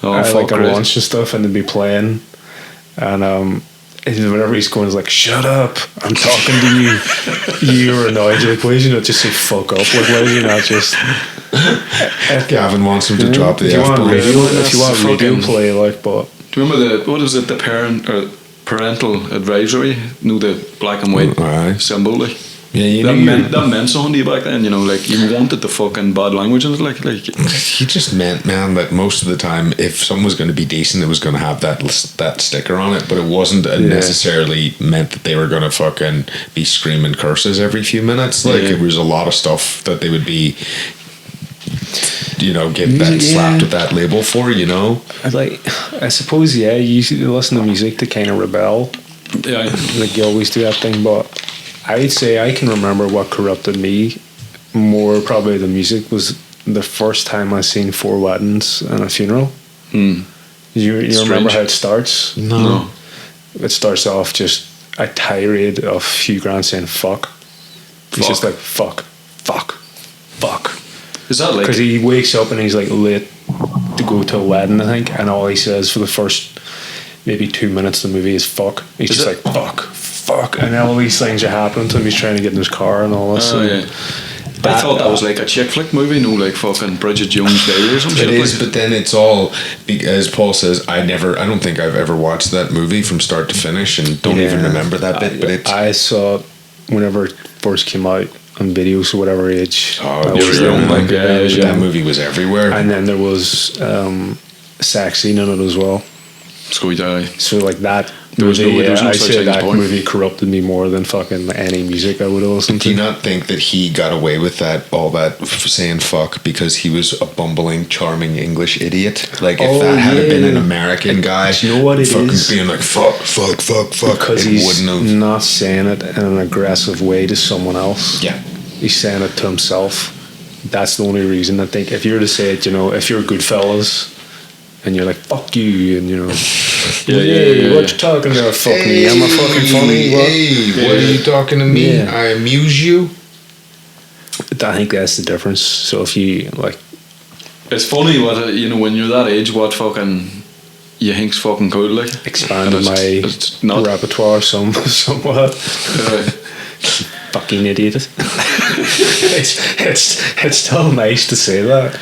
Speaker 3: Oh, fuck,
Speaker 1: like at
Speaker 3: right.
Speaker 1: lunch and stuff, and they'd be playing, and whenever he's going, he's like, "Shut up! I'm talking to you." You were annoyed. You're like, "Why did you not just say fuck up? Like, why did you not just?"
Speaker 2: Gavin wants him to drop the
Speaker 1: If you want
Speaker 2: F-bomb.
Speaker 1: radio,
Speaker 3: That's
Speaker 1: if you want radio,
Speaker 3: fucking-
Speaker 1: play like, but
Speaker 3: Do you remember what is it? The parental advisory? No, the black and white
Speaker 2: Aye.
Speaker 3: symbol, like.
Speaker 2: Yeah, you
Speaker 3: that
Speaker 2: knew
Speaker 3: meant something to you back then, you know, like you wanted the fucking bad language in it, like
Speaker 2: He just meant, man, that most of the time, if someone was going to be decent, it was going to have that sticker on it, but it wasn't necessarily meant that they were going to fucking be screaming curses every few minutes. Like,
Speaker 3: Yeah.
Speaker 2: it was a lot of stuff that they would be, you know, get that
Speaker 1: Yeah.
Speaker 2: slapped with that label for, you know?
Speaker 1: I suppose, yeah, you listen to music to kind of rebel.
Speaker 3: yeah,
Speaker 1: Like you always do that thing, but I would say I can remember what corrupted me more probably the music was the first time I seen 4 weddings and a funeral. You remember how it starts?
Speaker 3: no.
Speaker 1: It starts off just a tirade of Hugh Grant saying fuck. He's just
Speaker 3: Fuck.
Speaker 1: like fuck, fuck, fuck.
Speaker 3: Is that like
Speaker 1: Because he wakes up and he's like late to go to a wedding, I think, and all he says for the first maybe 2 minutes of the movie is fuck. He's
Speaker 3: Is
Speaker 1: just
Speaker 3: it?
Speaker 1: like fuck, and all these things are happening to him. He's trying to get in his car and all this.
Speaker 3: Oh,
Speaker 1: and
Speaker 3: yeah. I thought that was like a chick flick movie, no, like fucking Bridget Jones' Diary or some shit.
Speaker 2: It is,
Speaker 3: like.
Speaker 2: but then it's all, as Paul says, I don't think I've ever watched that movie from start to finish and don't even
Speaker 1: Yeah.
Speaker 2: remember that bit, but it's...
Speaker 1: I saw it whenever it first came out on videos, so whatever age.
Speaker 2: Oh,
Speaker 1: I
Speaker 2: you
Speaker 1: was
Speaker 2: were young,
Speaker 1: young,
Speaker 2: like,
Speaker 1: I was
Speaker 2: that
Speaker 1: young.
Speaker 2: movie was everywhere.
Speaker 1: And then there was sex scene in it as well.
Speaker 3: Squeeze eye.
Speaker 1: So like that
Speaker 3: There was no-
Speaker 1: movie,
Speaker 3: there was no
Speaker 1: I
Speaker 3: such
Speaker 1: say
Speaker 3: thing as
Speaker 1: that
Speaker 3: porn.
Speaker 1: movie corrupted me more than fucking any music I would have listened
Speaker 2: Do you
Speaker 1: to.
Speaker 2: not think that he got away with all that saying fuck because he was a bumbling, charming English idiot? Like if
Speaker 1: Oh,
Speaker 2: that had
Speaker 1: yeah.
Speaker 2: been an American guy,
Speaker 1: Do you know what it
Speaker 2: fucking
Speaker 1: is?
Speaker 2: being like fuck,
Speaker 1: Because
Speaker 2: it
Speaker 1: he's
Speaker 2: wouldn't have.
Speaker 1: not saying it in an aggressive way to someone else.
Speaker 2: Yeah,
Speaker 1: He's saying it to himself. That's the only reason I think. If you were to say it, you know, if you're Goodfellas and you're like fuck you, and you know,
Speaker 3: Yeah.
Speaker 1: what you talking about? Fuck me, I'm a fucking funny. What?
Speaker 2: Hey, what are you talking to me?
Speaker 1: Yeah.
Speaker 2: I amuse you.
Speaker 1: I think that's the difference. So if you like,
Speaker 3: It's funny what you know when you're that age, what fucking you think's fucking cool, like
Speaker 1: expanded
Speaker 3: And
Speaker 1: my
Speaker 3: it's not.
Speaker 1: repertoire somewhat.
Speaker 3: Uh,
Speaker 1: Fuck fucking idiot. it's still nice to say that.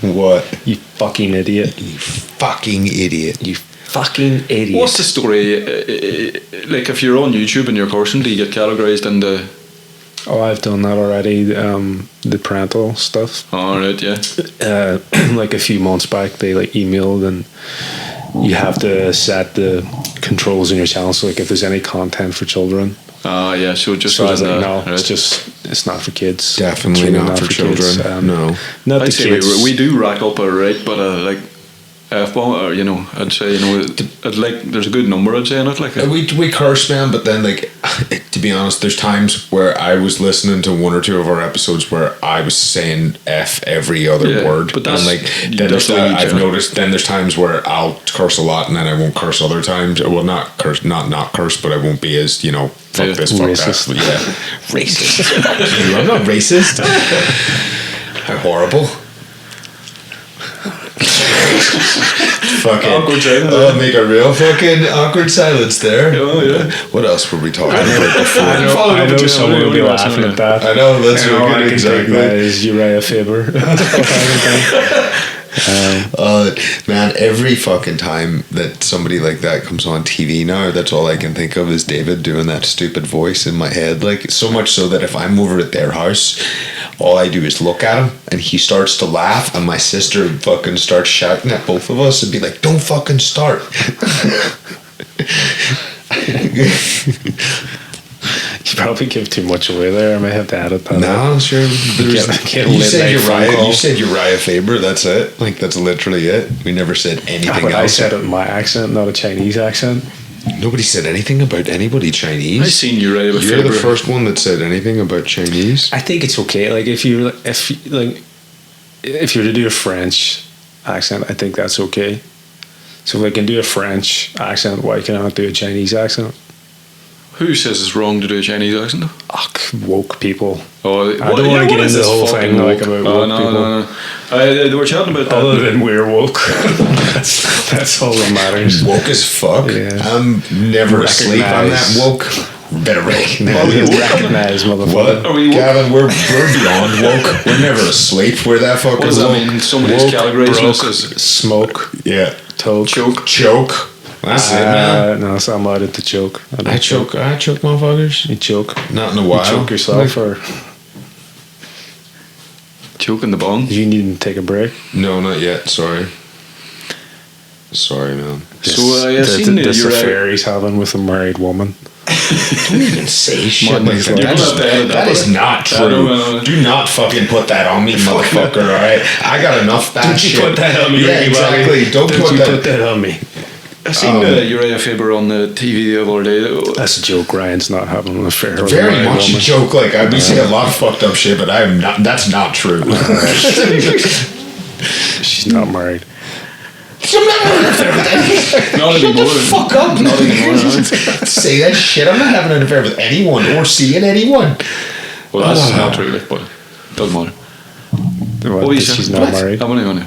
Speaker 2: What?
Speaker 1: You fucking idiot.
Speaker 2: You fucking idiot.
Speaker 1: You fucking idiot.
Speaker 3: What's the story? Like, if you're on YouTube and you're cursing, do you get categorized into?
Speaker 1: Oh, I've done that already. The parental stuff.
Speaker 3: All right, yeah.
Speaker 1: Like a few months back, they like emailed, and you have to set the controls in your channel. So like, if there's any content for children.
Speaker 3: Yeah. So just
Speaker 1: So I was like, no,
Speaker 3: right.
Speaker 1: it's not for kids.
Speaker 2: Definitely
Speaker 1: It's really
Speaker 2: not for children.
Speaker 1: Kids.
Speaker 2: No.
Speaker 1: Not
Speaker 3: I'd
Speaker 1: the
Speaker 3: say
Speaker 1: kids.
Speaker 3: we do rack up a right, but like F-bomb, or I'd say I'd like there's a good number I'd say in it. Like
Speaker 2: We curse, man, but then like to be honest, there's times where I was listening to one or two of our episodes where I was saying F every other word,
Speaker 3: but that's,
Speaker 2: and like then
Speaker 3: that's
Speaker 2: I've noticed. Then there's times where I'll curse a lot, and then I won't curse other times. Well, not curse, not curse, but I won't be as fuck this, fuck
Speaker 1: Racist.
Speaker 2: that. Yeah, racist. Fuck you, I'm not racist. How horrible. Fucking
Speaker 3: awkward silence.
Speaker 2: make a real fucking awkward silence there.
Speaker 3: Oh yeah.
Speaker 2: What else were we talking about before?
Speaker 1: I know someone will be laughing at that.
Speaker 2: I know, that's
Speaker 1: And all
Speaker 2: really
Speaker 1: I
Speaker 2: good,
Speaker 1: can think
Speaker 2: exactly.
Speaker 1: that is Uriah Faber.
Speaker 2: Man, every fucking time that somebody like that comes on TV now, that's all I can think of is David doing that stupid voice in my head. Like, so much so that if I'm over at their house, all I do is look at him and he starts to laugh, and my sister fucking starts shouting at both of us and be like, don't fucking start.
Speaker 1: You probably give too much away there. I might have to edit that.
Speaker 2: No, I'm sure. You said Uriah Faber. That's it. Like, that's literally it. We never said anything
Speaker 1: But
Speaker 2: else.
Speaker 1: I said it in my accent, not a Chinese accent.
Speaker 2: Nobody said anything about anybody Chinese.
Speaker 3: I seen Uriah
Speaker 2: You're
Speaker 3: Faber.
Speaker 2: the first one that said anything about Chinese.
Speaker 1: I think it's okay. Like if you were to do a French accent, I think that's okay. So if I can do a French accent, why can I not do a Chinese accent?
Speaker 3: Who says it's wrong to do a Chinese accent?
Speaker 1: Ugh, woke people.
Speaker 3: Oh,
Speaker 1: I don't want to get into the whole thing like about woke people.
Speaker 3: No. They were chatting about that.
Speaker 1: Other than we're woke. that's all that matters.
Speaker 2: Woke as fuck.
Speaker 1: Yeah.
Speaker 2: I'm never asleep on that woke. Better
Speaker 1: Recognize, motherfucker.
Speaker 2: What?
Speaker 3: Are we woke?
Speaker 2: Gavin, we're beyond woke. We're never asleep. We're that fucking
Speaker 3: What does that
Speaker 2: woke.
Speaker 3: mean? Somebody's
Speaker 2: Woke,
Speaker 3: categorizing
Speaker 2: broke.
Speaker 3: us as
Speaker 1: Smoke.
Speaker 2: Yeah.
Speaker 1: Toke.
Speaker 2: Choke. That's it, man.
Speaker 1: No, so I'm out at the choke.
Speaker 2: I choke motherfuckers.
Speaker 1: You choke.
Speaker 2: Not in a while.
Speaker 1: You choke yourself, or
Speaker 3: choking the bong.
Speaker 1: you need to take a break.
Speaker 2: No, not yet. Sorry, man.
Speaker 3: So I seen
Speaker 1: this
Speaker 3: Uriah.
Speaker 1: affair he's having with a married woman.
Speaker 2: Don't even say shit like
Speaker 1: Madness.
Speaker 2: that.
Speaker 3: You're gonna have to edit
Speaker 2: That
Speaker 3: that
Speaker 2: is
Speaker 3: part.
Speaker 2: not true.
Speaker 3: No.
Speaker 2: Do not fucking put that on me, motherfucker. All right, I got enough bad
Speaker 1: Don't you
Speaker 2: shit.
Speaker 1: put that on me,
Speaker 2: Yeah,
Speaker 1: Ricky Bobby.
Speaker 2: exactly. Don't
Speaker 1: Don't
Speaker 2: put
Speaker 1: you
Speaker 2: that.
Speaker 1: put that on me.
Speaker 3: I seen Uriah Faber on the TV the other day.
Speaker 1: That's a joke. Ryan's not having an affair with a
Speaker 2: Very
Speaker 1: married
Speaker 2: much a
Speaker 1: woman.
Speaker 2: joke. Like we say a lot of fucked up shit, but I am not. That's not true.
Speaker 1: She's not married.
Speaker 3: Not anymore.
Speaker 2: Fuck up.
Speaker 3: Not anymore. No.
Speaker 2: Say that shit. I'm not having an affair with anyone or seeing anyone.
Speaker 3: Well, that's not true, like, but doesn't matter.
Speaker 1: What,
Speaker 3: Oh, you
Speaker 1: she's
Speaker 3: said-
Speaker 1: not
Speaker 2: what?
Speaker 1: married.
Speaker 3: How many?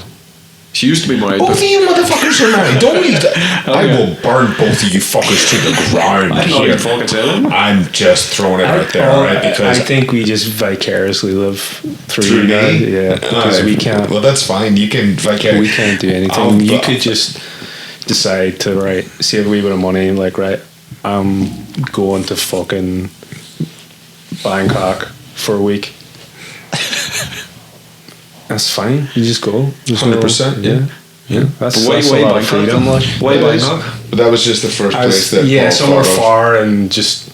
Speaker 3: She used to be married,
Speaker 2: Both
Speaker 3: but
Speaker 2: of you motherfuckers are married. Don't leave that. I will burn both of you fuckers to the ground
Speaker 3: I'm not
Speaker 2: here.
Speaker 3: even fucking telling.
Speaker 2: I'm just throwing it out there, all right? Because
Speaker 1: I think we just vicariously live through
Speaker 2: through
Speaker 1: you guys.
Speaker 2: me,
Speaker 1: Yeah, because we can't.
Speaker 2: Well, that's fine. You can.
Speaker 1: We can't do anything. You could just decide to save a wee bit of money. Like, right, I'm going to fucking Bangkok for a week. That's fine. You just go.
Speaker 2: 100%, yeah.
Speaker 1: Yeah. That's
Speaker 3: Why
Speaker 1: a lot of freedom. Like.
Speaker 3: Why Bangkok?
Speaker 2: But that was just the first place that. Paul
Speaker 1: somewhere
Speaker 2: thought of.
Speaker 1: far, and just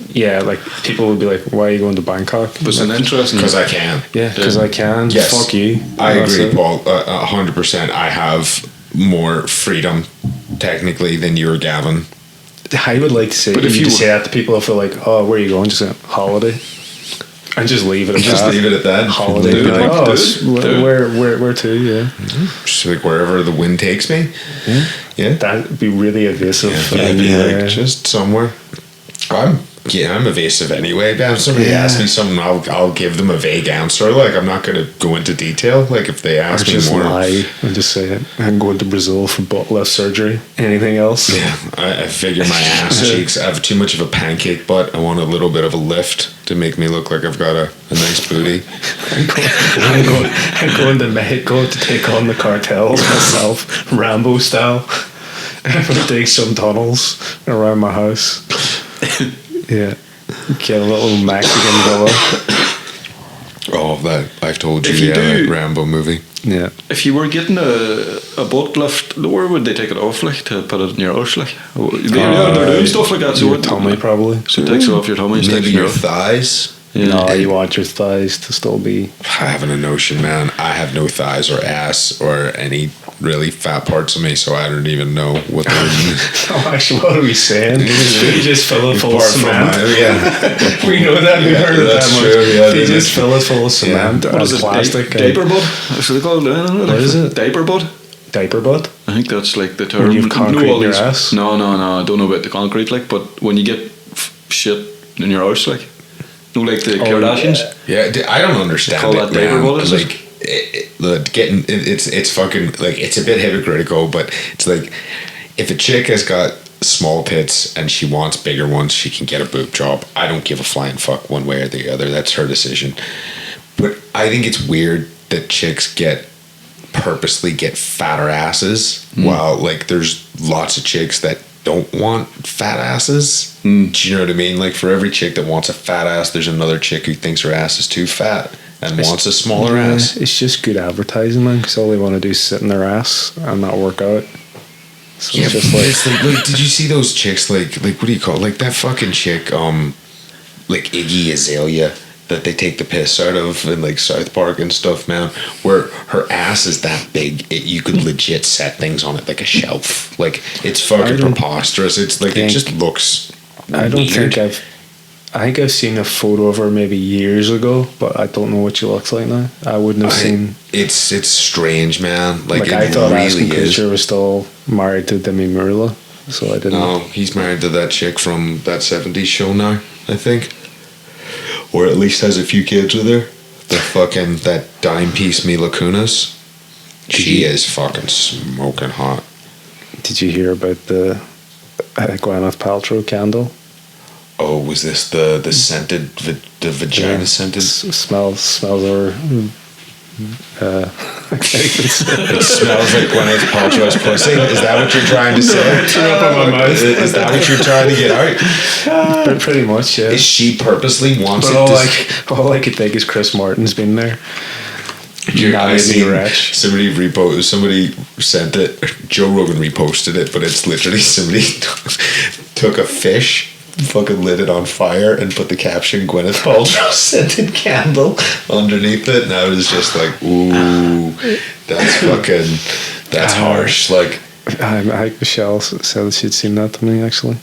Speaker 1: like people would be like, "Why are you going to Bangkok?"
Speaker 3: Was an interesting.
Speaker 2: Because I can.
Speaker 1: Yeah, because I can.
Speaker 2: Yes.
Speaker 1: Fuck you.
Speaker 2: I
Speaker 1: That's
Speaker 2: agree,
Speaker 1: it.
Speaker 2: Paul. 100%. I have more freedom, technically, than you or Gavin.
Speaker 1: I would like to say,
Speaker 3: But if
Speaker 1: you
Speaker 3: you
Speaker 1: just
Speaker 3: were-
Speaker 1: say that to people, if they're like, "Oh, where are you going?" Just say holiday, and just leave it at
Speaker 2: Just
Speaker 1: that.
Speaker 2: leave it at that.
Speaker 1: Holiday.
Speaker 3: Do
Speaker 1: Be
Speaker 3: it.
Speaker 1: like,
Speaker 3: Do
Speaker 1: oh,
Speaker 3: it.
Speaker 1: it's
Speaker 3: Do it.
Speaker 1: where to? Yeah,
Speaker 2: Just like wherever the wind takes me. Yeah.
Speaker 1: that'd be really evasive.
Speaker 2: Yeah,
Speaker 1: and,
Speaker 2: like just somewhere. I'm Yeah, I'm evasive anyway. But if somebody asks me something, I'll give them a vague answer. Like, I'm not going to go into detail. Like, if they ask me
Speaker 1: just
Speaker 2: more,
Speaker 1: lie and just say it. I'm going to Brazil for butt lift surgery. Anything else?
Speaker 2: yeah, I figure my ass cheeks. I have too much of a pancake butt. I want a little bit of a lift to make me look like I've got a nice booty.
Speaker 1: I'm going to Mexico to take on the cartels myself, Rambo style. I'm going to dig some tunnels around my house. Yeah. Get a little Mexican villa.
Speaker 2: Oh, that I've told you,
Speaker 3: If you
Speaker 2: that
Speaker 3: do-
Speaker 2: Rambo movie.
Speaker 1: Yeah.
Speaker 3: If you were getting a butt lift, where would they take it off, like, to put it in your arse, like? They're doing stuff like that, so
Speaker 1: Your tummy, probably.
Speaker 3: So it takes it off your tummy, sticks
Speaker 2: Maybe
Speaker 3: in
Speaker 2: your
Speaker 3: your
Speaker 2: thighs.
Speaker 3: Yeah.
Speaker 1: No, you want your thighs to still be.
Speaker 2: I haven't a notion, man. I have no thighs or ass or any really fat parts of me, so I don't even know what they're.
Speaker 1: Oh, actually, what are we saying? You just fill it full of
Speaker 2: Apart from
Speaker 1: cement.
Speaker 2: yeah.
Speaker 1: We know that. We heard it
Speaker 2: that's
Speaker 1: that
Speaker 2: true,
Speaker 1: much.
Speaker 2: yeah,
Speaker 1: They
Speaker 2: they
Speaker 1: just fill it full of cement
Speaker 3: What
Speaker 1: and
Speaker 3: is it?
Speaker 1: plastic.
Speaker 3: Diaper butt? That's what they call it. What
Speaker 1: is it?
Speaker 3: Diaper butt?
Speaker 1: Diaper butt?
Speaker 3: I think that's like the term.
Speaker 1: When you've concrete
Speaker 3: all
Speaker 1: in your
Speaker 3: these-
Speaker 1: ass?
Speaker 3: No, I don't know about the concrete, like, but when you get shit in your arse, like, no, like the Kardashians.
Speaker 2: Yeah, I don't understand
Speaker 3: Call
Speaker 2: it,
Speaker 3: that diaper
Speaker 2: man.
Speaker 3: butt, is it?
Speaker 2: Like, it's fucking like it's a bit hypocritical, but it's like if a chick has got small tits and she wants bigger ones, she can get a boob job. I don't give a flying fuck one way or the other. That's her decision. But I think it's weird that chicks purposely get fatter asses while like there's lots of chicks that don't want fat asses. Do you know what I mean? Like for every chick that wants a fat ass, there's another chick who thinks her ass is too fat and wants a smaller ass.
Speaker 1: It's just good advertising, man, because all they want to do is sit in their ass and not work out. So
Speaker 2: Yeah,
Speaker 1: it's just
Speaker 2: but
Speaker 1: like,
Speaker 2: it's like, did you see those chicks like what do you call it? Like that fucking chick like Iggy Azalea that they take the piss out of in like South Park and stuff, man, where her ass is that big you could legit set things on it like a shelf. Like it's fucking preposterous. It's like it just looks
Speaker 1: I don't
Speaker 2: weird.
Speaker 1: think I think I've seen a photo of her maybe years ago, but I don't know what she looks like now. I wouldn't have seen.
Speaker 2: It's strange, man. Like it
Speaker 1: I thought Ashton
Speaker 2: really is.
Speaker 1: Kutcher was still married to Demi Moore, so I didn't.
Speaker 2: No, he's married to that chick from that 70s show now, I think. Or at least has a few kids with her. That dime piece Mila Kunis. She is fucking smoking hot.
Speaker 1: Did you hear about the Gwyneth Paltrow candle?
Speaker 2: Oh, was this the scented, the vagina scented?
Speaker 1: Smells her.
Speaker 2: It smells like Gwyneth Paltrow's pussy. Is that what you're trying to say?
Speaker 1: threw up on my mouth.
Speaker 2: Is that what you're trying to get out?
Speaker 1: But pretty much, yeah.
Speaker 2: Is she purposely wants
Speaker 1: But
Speaker 2: it to...
Speaker 1: all I could think is Chris Martin's been there.
Speaker 2: I seen
Speaker 1: wretch.
Speaker 2: somebody sent it. Joe Rogan reposted it, but it's literally somebody took a fish, fucking lit it on fire, and put the caption "Gwyneth Paltrow scented candle" underneath it, and I was just like, "Ooh, that's harsh." Like,
Speaker 1: I think Michelle said she'd seen that to me actually.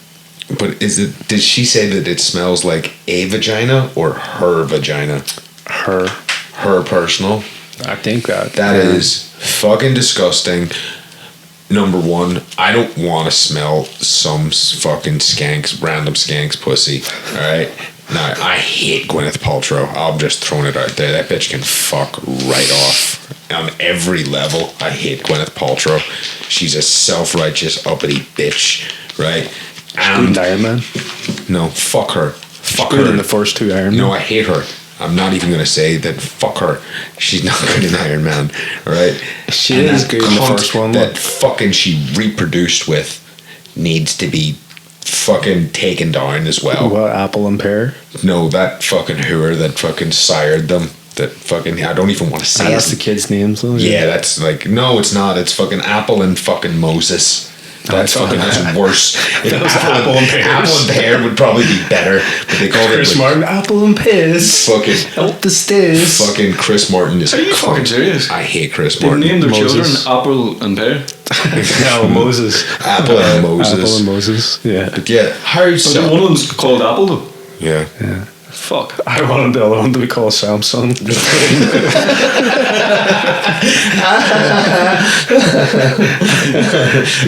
Speaker 2: but did she say that it smells like a vagina or her vagina? Her personal.
Speaker 1: I think that
Speaker 2: Is fucking disgusting. Number one, I don't want to smell some fucking random skank's pussy. All right? Now, I hate Gwyneth Paltrow. I'm just throwing it out there. That bitch can fuck right off. On every level, I hate Gwyneth Paltrow. She's a self-righteous, uppity bitch, right?
Speaker 1: good Iron Man.
Speaker 2: No, fuck her. Fuck
Speaker 1: Good
Speaker 2: her.
Speaker 1: in the first two Iron Man.
Speaker 2: No, I hate her. I'm not even going to say that fuck her. She's not good in Iron Man, right?
Speaker 1: She
Speaker 2: And
Speaker 1: is
Speaker 2: that
Speaker 1: good in the
Speaker 2: cunt
Speaker 1: first one.
Speaker 2: That fucking she reproduced with needs to be fucking taken down as well.
Speaker 1: What, Apple and Pear?
Speaker 2: No, that fucking hooer that fucking sired them. That fucking, I don't even want to say
Speaker 1: That's
Speaker 2: his
Speaker 1: the kids' names though.
Speaker 2: Yeah, that's like, no, it's not. It's fucking Apple and fucking Moses. That's fucking, that's worse.
Speaker 1: That was Apple and Pears.
Speaker 2: Apple and Pear would probably be better, but they called
Speaker 1: Chris
Speaker 2: it like,
Speaker 1: Martin, Apple and Pears.
Speaker 2: fucking
Speaker 1: Help the stairs.
Speaker 2: fucking Chris Martin is.
Speaker 3: Are you fucking serious?
Speaker 2: I hate Chris
Speaker 3: They
Speaker 2: Martin.
Speaker 3: named their children
Speaker 1: Moses.
Speaker 3: Apple and Pear.
Speaker 1: No, Moses.
Speaker 2: Apple and Moses.
Speaker 1: Apple and Moses. Yeah.
Speaker 2: But yeah, how
Speaker 3: But
Speaker 2: so?
Speaker 3: one of them's called Apple though.
Speaker 2: Yeah.
Speaker 1: Yeah.
Speaker 3: Fuck.
Speaker 1: I wanted the other one to be called Samsung.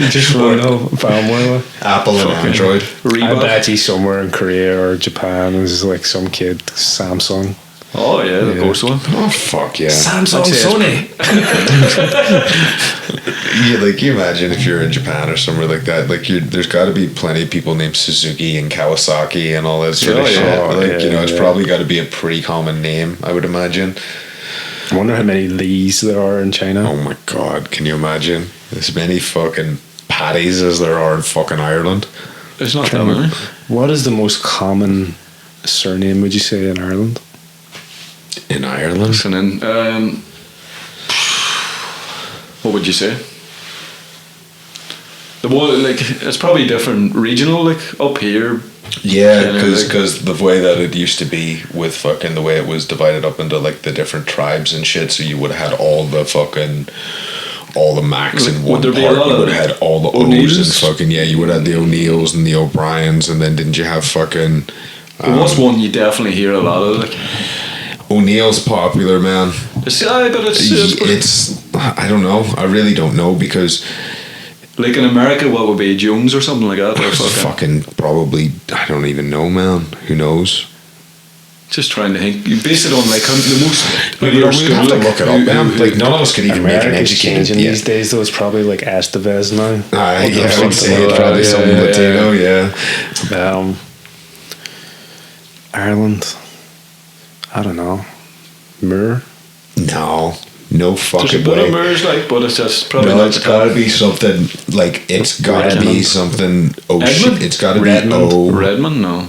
Speaker 1: Just run no family.
Speaker 2: Apple and Android.
Speaker 1: I
Speaker 3: Reebok.
Speaker 1: bet you somewhere in Korea or Japan is like some kid Samsung.
Speaker 3: Oh yeah, the
Speaker 1: Yeah.
Speaker 3: ghost one.
Speaker 2: Oh fuck yeah.
Speaker 1: Samsung
Speaker 3: I'd say
Speaker 1: Sony.
Speaker 2: Yeah, like you imagine if you're in Japan or somewhere like that, like there's got to be plenty of people named Suzuki and Kawasaki and all that sort of
Speaker 3: Yeah,
Speaker 2: shit.
Speaker 3: yeah.
Speaker 2: Like you know, it's
Speaker 1: Yeah.
Speaker 2: probably got to be a pretty common name, I would imagine.
Speaker 1: I wonder how many Lees there are in China.
Speaker 2: Oh my god, can you imagine as many fucking patties as there are in fucking Ireland?
Speaker 3: It's not that many.
Speaker 1: What is the most common surname, would you say, in Ireland?
Speaker 2: In Ireland,
Speaker 3: Listening. What would you say? The one, like, it's probably different regional, like up here.
Speaker 2: yeah,
Speaker 3: Kinda
Speaker 2: because the way that it used to be with fucking the way it was divided up into like the different tribes and shit, so you would have had all the Macs
Speaker 3: Like,
Speaker 2: in
Speaker 3: would
Speaker 2: one
Speaker 3: there be
Speaker 2: part.
Speaker 3: a lot
Speaker 2: You
Speaker 3: of
Speaker 2: would have had all the O's
Speaker 3: O'Neills?
Speaker 2: and fucking yeah. You would have the O'Neills and the O'Briens, and then didn't you have fucking
Speaker 3: What's one you definitely hear a lot of? Like,
Speaker 2: O'Neill's popular, man.
Speaker 3: but it's
Speaker 2: I don't know. I really don't know because
Speaker 3: like in America, what would be Jones or something like that? Or
Speaker 2: fucking probably I don't even know, man. Who knows?
Speaker 3: Just trying to think. You base it on like the most.
Speaker 2: We'd have to look it up, man. Like none of us could even make an
Speaker 1: America's
Speaker 2: educated
Speaker 1: changing
Speaker 2: yeah.
Speaker 1: these days, though. It's probably like Estevez now.
Speaker 2: I
Speaker 1: Or
Speaker 2: would
Speaker 1: something
Speaker 2: say
Speaker 1: like
Speaker 2: it's probably
Speaker 1: that.
Speaker 2: some
Speaker 1: Yeah,
Speaker 2: Latino, yeah.
Speaker 1: Ireland. I don't know. Mur.
Speaker 2: No
Speaker 3: There's a
Speaker 2: fucking
Speaker 3: bit of
Speaker 2: way.
Speaker 3: MERS, like, but it's just probably
Speaker 2: No,
Speaker 3: not
Speaker 2: it's
Speaker 3: the
Speaker 2: got to
Speaker 3: top.
Speaker 2: be something like it's got to be
Speaker 1: Redmond.
Speaker 2: something. Oh shit!
Speaker 3: Edmund?
Speaker 2: It's got to be
Speaker 1: Redmond.
Speaker 2: O.
Speaker 3: Redmond, no.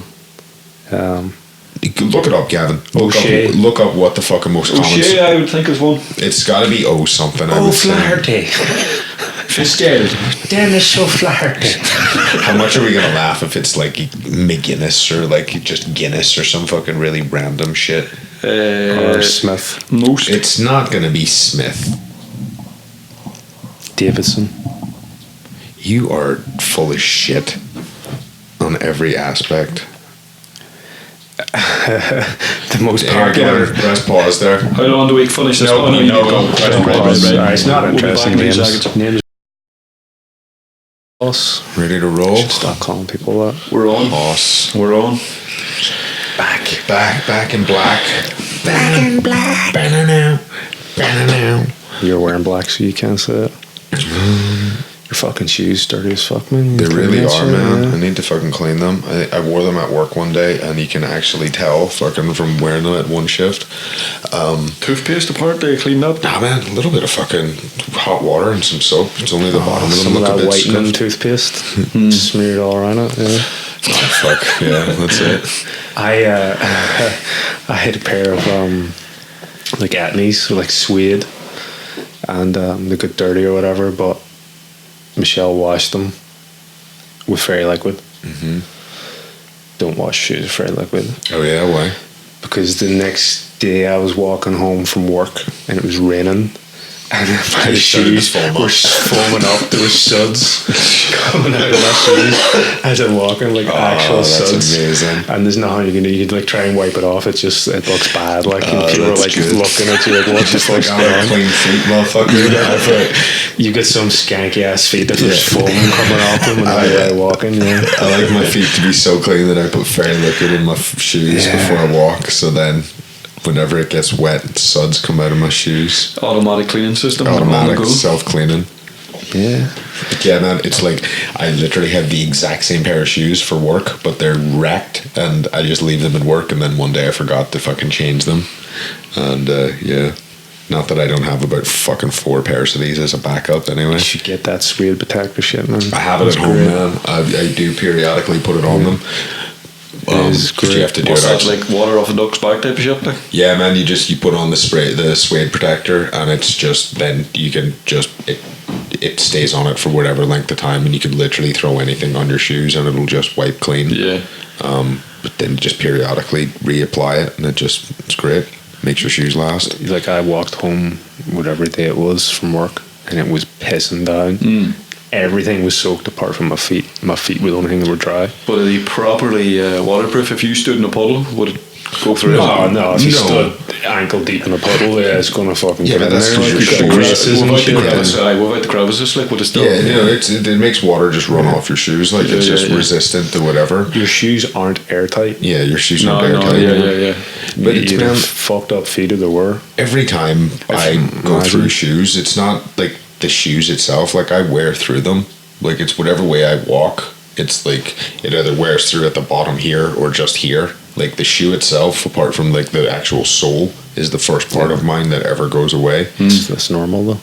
Speaker 2: Look it up, Gavin.
Speaker 1: O'Shea.
Speaker 2: Look up what the fucking most common.
Speaker 3: O'Shea, I would think is one.
Speaker 2: It's got to be O something. I
Speaker 1: Oh,
Speaker 2: would say.
Speaker 1: Flaherty.
Speaker 3: Fitzgerald.
Speaker 1: Dennis O'Flaherty.
Speaker 2: How much are we gonna laugh if it's like McGuinness or like just Guinness or some fucking really random shit?
Speaker 1: Or Smith.
Speaker 3: Most.
Speaker 2: It's not gonna be Smith.
Speaker 1: Davidson.
Speaker 2: You are full of shit on every aspect.
Speaker 1: The most
Speaker 2: Here,
Speaker 1: popular.
Speaker 2: Gavin, press pause there.
Speaker 3: How long do we finish this?
Speaker 2: No,
Speaker 3: Oh,
Speaker 2: no,
Speaker 3: you
Speaker 2: no,
Speaker 3: go.
Speaker 2: no,
Speaker 3: Right,
Speaker 2: no,
Speaker 3: right,
Speaker 2: pause.
Speaker 3: right, right.
Speaker 1: Alright, it's not
Speaker 3: We'll be
Speaker 1: interesting
Speaker 3: back in
Speaker 1: names.
Speaker 3: 2 seconds.
Speaker 1: Names. Boss.
Speaker 2: Ready to roll?
Speaker 1: Stop calling people that.
Speaker 3: We're on.
Speaker 2: Boss.
Speaker 3: We're on.
Speaker 2: Back in black. Back in black. Banner now.
Speaker 1: You're wearing black, so you can't say it. Your fucking shoes dirty as fuck, man.
Speaker 2: They
Speaker 1: You
Speaker 2: really
Speaker 1: clean that
Speaker 2: are,
Speaker 1: shit,
Speaker 2: man.
Speaker 1: yeah.
Speaker 2: I need to fucking clean them. I wore them at work one day, and you can actually tell fucking from wearing them at one shift.
Speaker 3: Toothpaste apart, they cleaned up.
Speaker 2: Nah, man, a little bit of fucking hot water and some soap. It's only the bottom of them
Speaker 1: Some of
Speaker 2: look a
Speaker 1: that
Speaker 2: bit
Speaker 1: whitening
Speaker 2: scuffed.
Speaker 1: toothpaste smeared all around it. Yeah.
Speaker 2: Oh, fuck, yeah, that's it.
Speaker 1: I had a pair of like Atneys, like suede, and they got dirty or whatever. But Michelle washed them with fairy liquid. Mm-hmm. Don't wash shoes with fairy liquid
Speaker 2: Oh, yeah, why?
Speaker 1: because the next day I was walking home from work and it was raining. And my
Speaker 2: They started to
Speaker 1: shoes
Speaker 2: foam up.
Speaker 1: were foaming up. There were suds coming out of my shoes as I'm walking, like actual
Speaker 2: that's
Speaker 1: suds.
Speaker 2: amazing.
Speaker 1: And there's nothing you can do. You can like try and wipe it off. It looks bad. Like people are
Speaker 2: that's
Speaker 1: like
Speaker 2: good.
Speaker 1: looking at you like, what the
Speaker 2: Just like
Speaker 1: fuck's
Speaker 2: on
Speaker 1: going on?
Speaker 2: clean feet, motherfucker.
Speaker 1: You get some skanky ass feet that there's
Speaker 2: Yeah.
Speaker 1: foam coming off them when I'm walking. Yeah.
Speaker 2: I like my feet to be so clean that I put fairy liquid in my shoes
Speaker 1: Yeah.
Speaker 2: before I walk. So then, whenever it gets wet, suds come out of my shoes.
Speaker 3: Automatic cleaning system.
Speaker 2: Automatic
Speaker 3: On the go.
Speaker 2: self-cleaning.
Speaker 1: Yeah.
Speaker 2: But yeah, man, it's like I literally have the exact same pair of shoes for work, but they're wrecked, and I just leave them at work, and then one day I forgot to fucking change them, and yeah, not that I don't have about fucking 4 pairs of these as a backup anyway.
Speaker 1: You should get that suede protector shit, man.
Speaker 2: I have it
Speaker 1: It's
Speaker 2: at home,
Speaker 1: great.
Speaker 2: man. I do periodically put it on them.
Speaker 1: is
Speaker 2: But you
Speaker 1: great.
Speaker 2: have to do
Speaker 3: What's
Speaker 2: it
Speaker 3: that,
Speaker 2: actually.
Speaker 3: like water off a duck's back type of shit? Like?
Speaker 2: Yeah, man, you put on the suede protector, and it's just then you can just it stays on it for whatever length of time, and you can literally throw anything on your shoes, and it'll just wipe clean.
Speaker 3: Yeah.
Speaker 2: But then just periodically reapply it, and it's great. Makes your shoes last.
Speaker 1: Like I walked home, whatever day it was, from work, and it was pissing down. Everything was soaked apart from my feet. My feet were the only thing that were dry.
Speaker 3: But are they properly waterproof? If you stood in a puddle, would it go for it.
Speaker 1: Oh no! If you
Speaker 2: No.
Speaker 1: stood ankle deep in a puddle, yeah, it's gonna fucking.
Speaker 2: Yeah,
Speaker 1: get
Speaker 2: but
Speaker 1: in
Speaker 2: that's
Speaker 1: there,
Speaker 2: 'cause
Speaker 1: like,
Speaker 2: your
Speaker 1: you got
Speaker 2: shoes-
Speaker 1: creases and
Speaker 3: What about the
Speaker 1: shit.
Speaker 3: crevices? What about the crevices? Like, would it still?
Speaker 2: Yeah, it makes water just run off your shoes. Like it's just resistant to whatever.
Speaker 1: Your shoes aren't airtight.
Speaker 2: Yeah, your shoes
Speaker 3: No,
Speaker 2: aren't
Speaker 3: no,
Speaker 2: airtight.
Speaker 3: yeah.
Speaker 2: But it's
Speaker 1: You'd
Speaker 2: been
Speaker 1: have fucked up feet if there were.
Speaker 2: every time I go
Speaker 1: imagine.
Speaker 2: through shoes, it's not like the shoes itself. Like I wear through them. Like it's whatever way I walk. It's like it either wears through at the bottom here or just here. Like the shoe itself, apart from like the actual sole, is the first part of mine that ever goes away.
Speaker 1: That's normal though.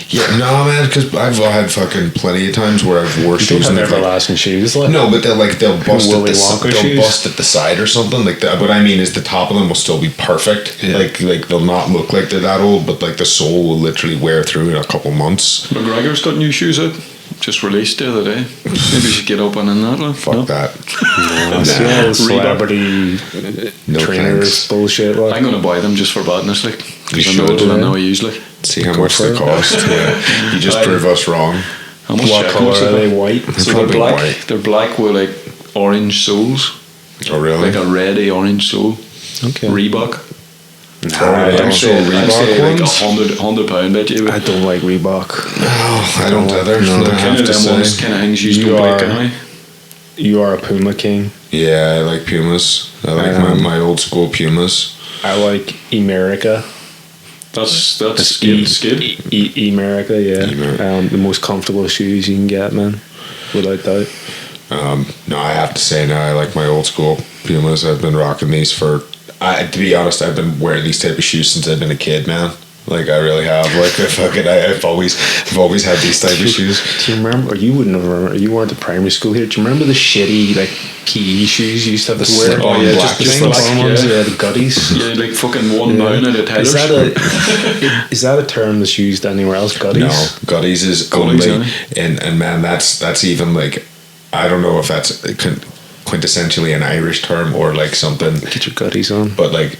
Speaker 2: Yeah, no, man, because I've had fucking plenty of times where I've wore
Speaker 1: You don't
Speaker 2: shoes
Speaker 1: have
Speaker 2: and they've like,
Speaker 1: everlasting shoes, like.
Speaker 2: no, but they'll bust at
Speaker 1: Willy
Speaker 2: the
Speaker 1: Wonka
Speaker 2: they'll
Speaker 1: shoes?
Speaker 2: bust at the side or something like that. What I mean is the top of them will still be perfect.
Speaker 1: Yeah.
Speaker 2: Like they'll not look like they're that old, but like the sole will literally wear through in a couple months.
Speaker 3: McGregor's got new shoes out. Just released the other day. Maybe you should get up on that one.
Speaker 2: Fuck
Speaker 3: No?
Speaker 2: that.
Speaker 1: I see all the celebrity
Speaker 2: No
Speaker 1: trainers
Speaker 2: thanks.
Speaker 1: bullshit. Like.
Speaker 3: I'm gonna buy them just for badness, like.
Speaker 2: You
Speaker 3: Because I know
Speaker 2: should,
Speaker 3: it, I
Speaker 1: yeah.
Speaker 3: know I usually.
Speaker 2: See how
Speaker 1: Go
Speaker 2: much
Speaker 1: for
Speaker 2: they
Speaker 1: it.
Speaker 2: cost. Yeah. You just
Speaker 3: Right.
Speaker 2: prove us wrong.
Speaker 3: How much
Speaker 1: What
Speaker 3: check
Speaker 1: colour
Speaker 3: was
Speaker 1: are
Speaker 3: it?
Speaker 1: they? White.
Speaker 3: So they're
Speaker 2: Probably
Speaker 3: black.
Speaker 2: white.
Speaker 3: They're black with like orange soles,
Speaker 2: Oh really?
Speaker 3: like a reddy orange sole.
Speaker 1: Okay.
Speaker 3: Reebok.
Speaker 1: I
Speaker 2: I'd
Speaker 1: don't
Speaker 2: say
Speaker 1: know.
Speaker 3: I'd say like
Speaker 2: ones?
Speaker 3: £100 bet you.
Speaker 1: I don't like Reebok.
Speaker 2: Oh, I don't either.
Speaker 1: No,
Speaker 2: I
Speaker 1: they're
Speaker 2: have
Speaker 3: Kind of
Speaker 2: to
Speaker 3: them ones,
Speaker 2: say.
Speaker 3: kind of things you
Speaker 1: You
Speaker 3: don't like
Speaker 1: are-
Speaker 3: anyway.
Speaker 1: You are a Puma king.
Speaker 2: Yeah, I like Pumas. I like my old school Pumas.
Speaker 1: I like Emerica.
Speaker 3: That's
Speaker 1: E-
Speaker 3: skid.
Speaker 1: Emerica, yeah.
Speaker 2: Emerica.
Speaker 1: The most comfortable shoes you can get, man. Without doubt.
Speaker 2: No, I have to say now I like my old school Pumas. I've been rocking these for. To be honest, I've been wearing these type of shoes since I've been a kid, man. Like I really have. Like I've always had these type of shoes.
Speaker 1: Do you remember? Or you wouldn't have remember. You weren't at primary school here. Do you remember the shitty like PE shoes you used to have to wear?
Speaker 2: slip-on
Speaker 3: yeah,
Speaker 2: black
Speaker 3: just
Speaker 2: things.
Speaker 3: black,
Speaker 1: ones,
Speaker 3: yeah.
Speaker 1: yeah, the gutties.
Speaker 3: Yeah, like fucking one down out of Taylor's.
Speaker 1: Is that a term that's used anywhere else? Gutties.
Speaker 2: No, Gutties is
Speaker 3: Gutties,
Speaker 2: only, and man, that's even like, I don't know if that's quintessentially an Irish term or like something,
Speaker 1: Get your gutties on.
Speaker 2: but like,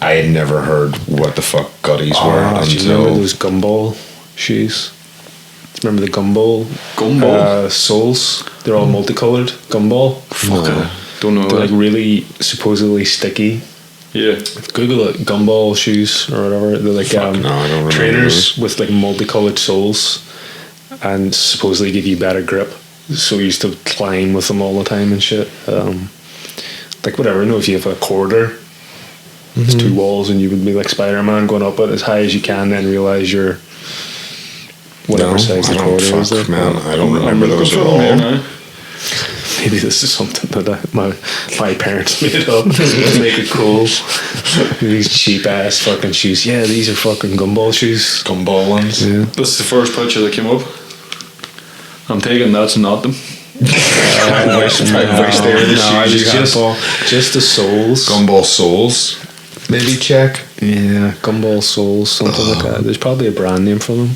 Speaker 2: I had never heard what the fuck Gutties were
Speaker 1: Do you remember
Speaker 2: until.
Speaker 1: those gumball shoes? Remember the gumball?
Speaker 3: Gumball?
Speaker 1: Soles. They're all multicolored. Gumball.
Speaker 3: Fuck it. Don't know.
Speaker 1: They're like
Speaker 3: Like,
Speaker 1: really supposedly sticky.
Speaker 3: yeah.
Speaker 1: Google it. Gumball shoes or whatever. They're like
Speaker 2: Fuck no, I don't remember
Speaker 1: trainers with like multicolored soles, and supposedly give you better grip. So we used to climb with them all the time and shit. Like whatever. You know, if you have a corridor, it's two walls, and you would be like Spider-Man going up it as high as you can, then realize you're whatever
Speaker 2: No,
Speaker 1: size
Speaker 2: I
Speaker 1: the
Speaker 2: don't
Speaker 1: corridor is.
Speaker 2: fuck,
Speaker 1: Like.
Speaker 2: man. I don't remember those at
Speaker 3: Yeah,
Speaker 2: all.
Speaker 3: no.
Speaker 1: Maybe this is something that my parents made up to make it cool. These cheap ass fucking shoes. Yeah, these are fucking gumball shoes.
Speaker 2: Gumball ones.
Speaker 1: Yeah.
Speaker 3: This is the first picture that came up. I'm taking that's not them.
Speaker 2: I wish they were the
Speaker 1: No,
Speaker 2: shoes
Speaker 1: it's
Speaker 2: you had, Paul.
Speaker 1: just the soles.
Speaker 2: Gumball soles. Maybe check.
Speaker 1: Yeah, gumball soles, something like that. There's probably a brand name for them.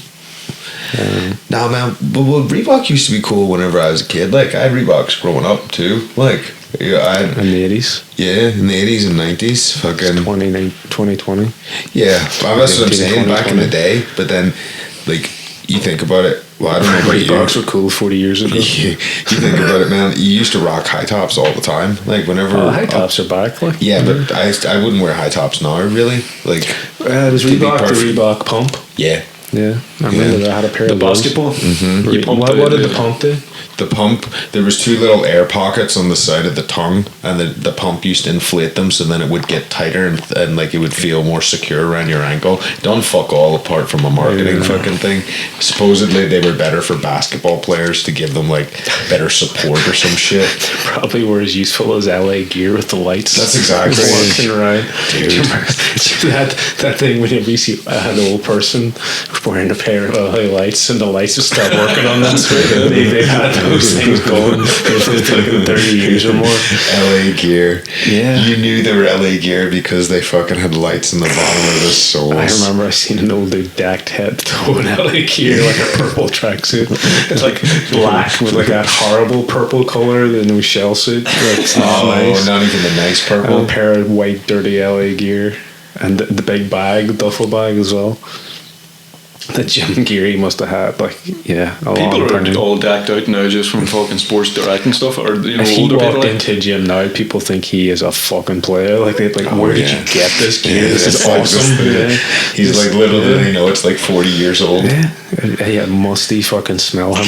Speaker 2: Nah, man. But Reebok used to be cool whenever I was a kid. Like I had Reeboks growing up too. Like I
Speaker 1: In the 80s,
Speaker 2: in the 80s and 90s, fucking
Speaker 1: 2020.
Speaker 2: yeah. Well, that's what I'm
Speaker 1: 19,
Speaker 2: saying. Back in the
Speaker 1: 2020.
Speaker 2: day, but then like you think about it. Well, I don't know about you.
Speaker 1: Reeboks were cool 40 years ago.
Speaker 2: You think about it, man. You used to rock high tops all the time. Like whenever
Speaker 1: High tops are back. Like.
Speaker 2: Yeah, but I wouldn't wear high tops now. Really, like
Speaker 1: There's
Speaker 2: to be
Speaker 1: Reebok, the
Speaker 2: perfect.
Speaker 1: Reebok pump.
Speaker 2: yeah.
Speaker 1: Yeah, I remember that. I had a pair
Speaker 3: The
Speaker 1: of those.
Speaker 3: basketball.
Speaker 1: You
Speaker 3: pumped
Speaker 1: what
Speaker 3: out
Speaker 1: did
Speaker 3: the-
Speaker 1: the pump do?
Speaker 2: The pump, there was two little air pockets on the side of the tongue, and the pump used to inflate them, so then it would get tighter and like it would feel more secure around your ankle. Don't fuck all apart from a marketing
Speaker 1: Yeah.
Speaker 2: fucking thing. Supposedly they were better for basketball players to give them like better support or some shit.
Speaker 1: Probably were as useful as LA Gear with the lights.
Speaker 2: That's exactly it.
Speaker 1: walking around.
Speaker 2: Dude.
Speaker 1: Do you remember that thing whenever you see an old person wearing a pair of LA lights and the lights just stop working on them. They had those things going for like 30 years or more.
Speaker 2: LA Gear.
Speaker 1: Yeah.
Speaker 2: You knew they were LA Gear because they fucking had lights in the bottom of the soles.
Speaker 1: I remember I seen an old dude decked head to toe in LA Gear, like a purple tracksuit. It's like black with like that horrible purple color, the new shell suit. Like, it's not nice.
Speaker 2: not even the nice
Speaker 1: And
Speaker 2: purple.
Speaker 1: a pair of white dirty LA Gear and the big bag, the duffel bag as well. the gym gear he must have had, like, a
Speaker 3: People
Speaker 1: long
Speaker 3: are
Speaker 1: time.
Speaker 3: all decked out now just from fucking Sports Direct and stuff, or
Speaker 1: If he
Speaker 3: older
Speaker 1: walked
Speaker 3: people.
Speaker 1: into a gym now, people think he is a fucking player. Like, they'd like, where did you get this gear? This is awesome.
Speaker 2: He's like, little did he know it's like 40 years old.
Speaker 1: Yeah, musty fucking smell him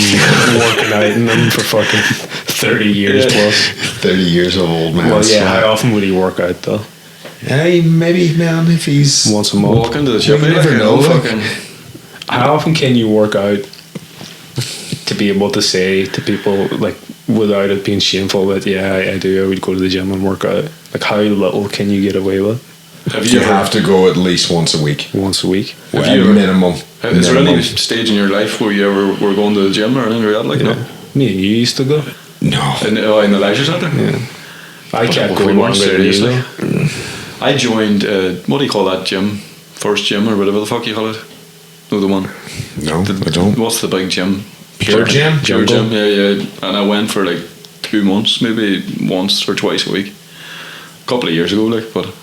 Speaker 1: working out in them for fucking 30 years plus.
Speaker 2: 30 years old, man.
Speaker 1: Well, yeah, how often would he work out though?
Speaker 2: Maybe, man, if he's
Speaker 1: Once a month.
Speaker 3: Walk into the gym,
Speaker 2: You never know, like-
Speaker 3: fucking.
Speaker 1: How often can you work out to be able to say to people, like, without it being shameful, that I would go to the gym and work out? Like, how little can you get away with?
Speaker 3: Have
Speaker 2: you
Speaker 3: you ever?
Speaker 2: have to go at least once a week.
Speaker 1: Once a week?
Speaker 3: Have
Speaker 2: Well,
Speaker 3: you ever-
Speaker 2: minimum.
Speaker 3: Is there
Speaker 2: Minimum.
Speaker 3: any stage in your life where you ever were going to the gym or anything like that? Like, no?
Speaker 1: Me and you used to go.
Speaker 2: No.
Speaker 3: In the leisure centre?
Speaker 1: Yeah. I kept
Speaker 3: We
Speaker 1: going
Speaker 3: weren't
Speaker 1: longer than you
Speaker 3: serious,
Speaker 1: though.
Speaker 3: I joined, what do you call that gym? First gym or whatever the fuck you call it? No, the one.
Speaker 2: No, I don't.
Speaker 3: What's the big gym?
Speaker 2: Pure Gym?
Speaker 3: Pure
Speaker 1: Jungle?
Speaker 3: Gym, yeah. And I went for like 2 months, maybe once or twice a week. A couple of years ago, like, but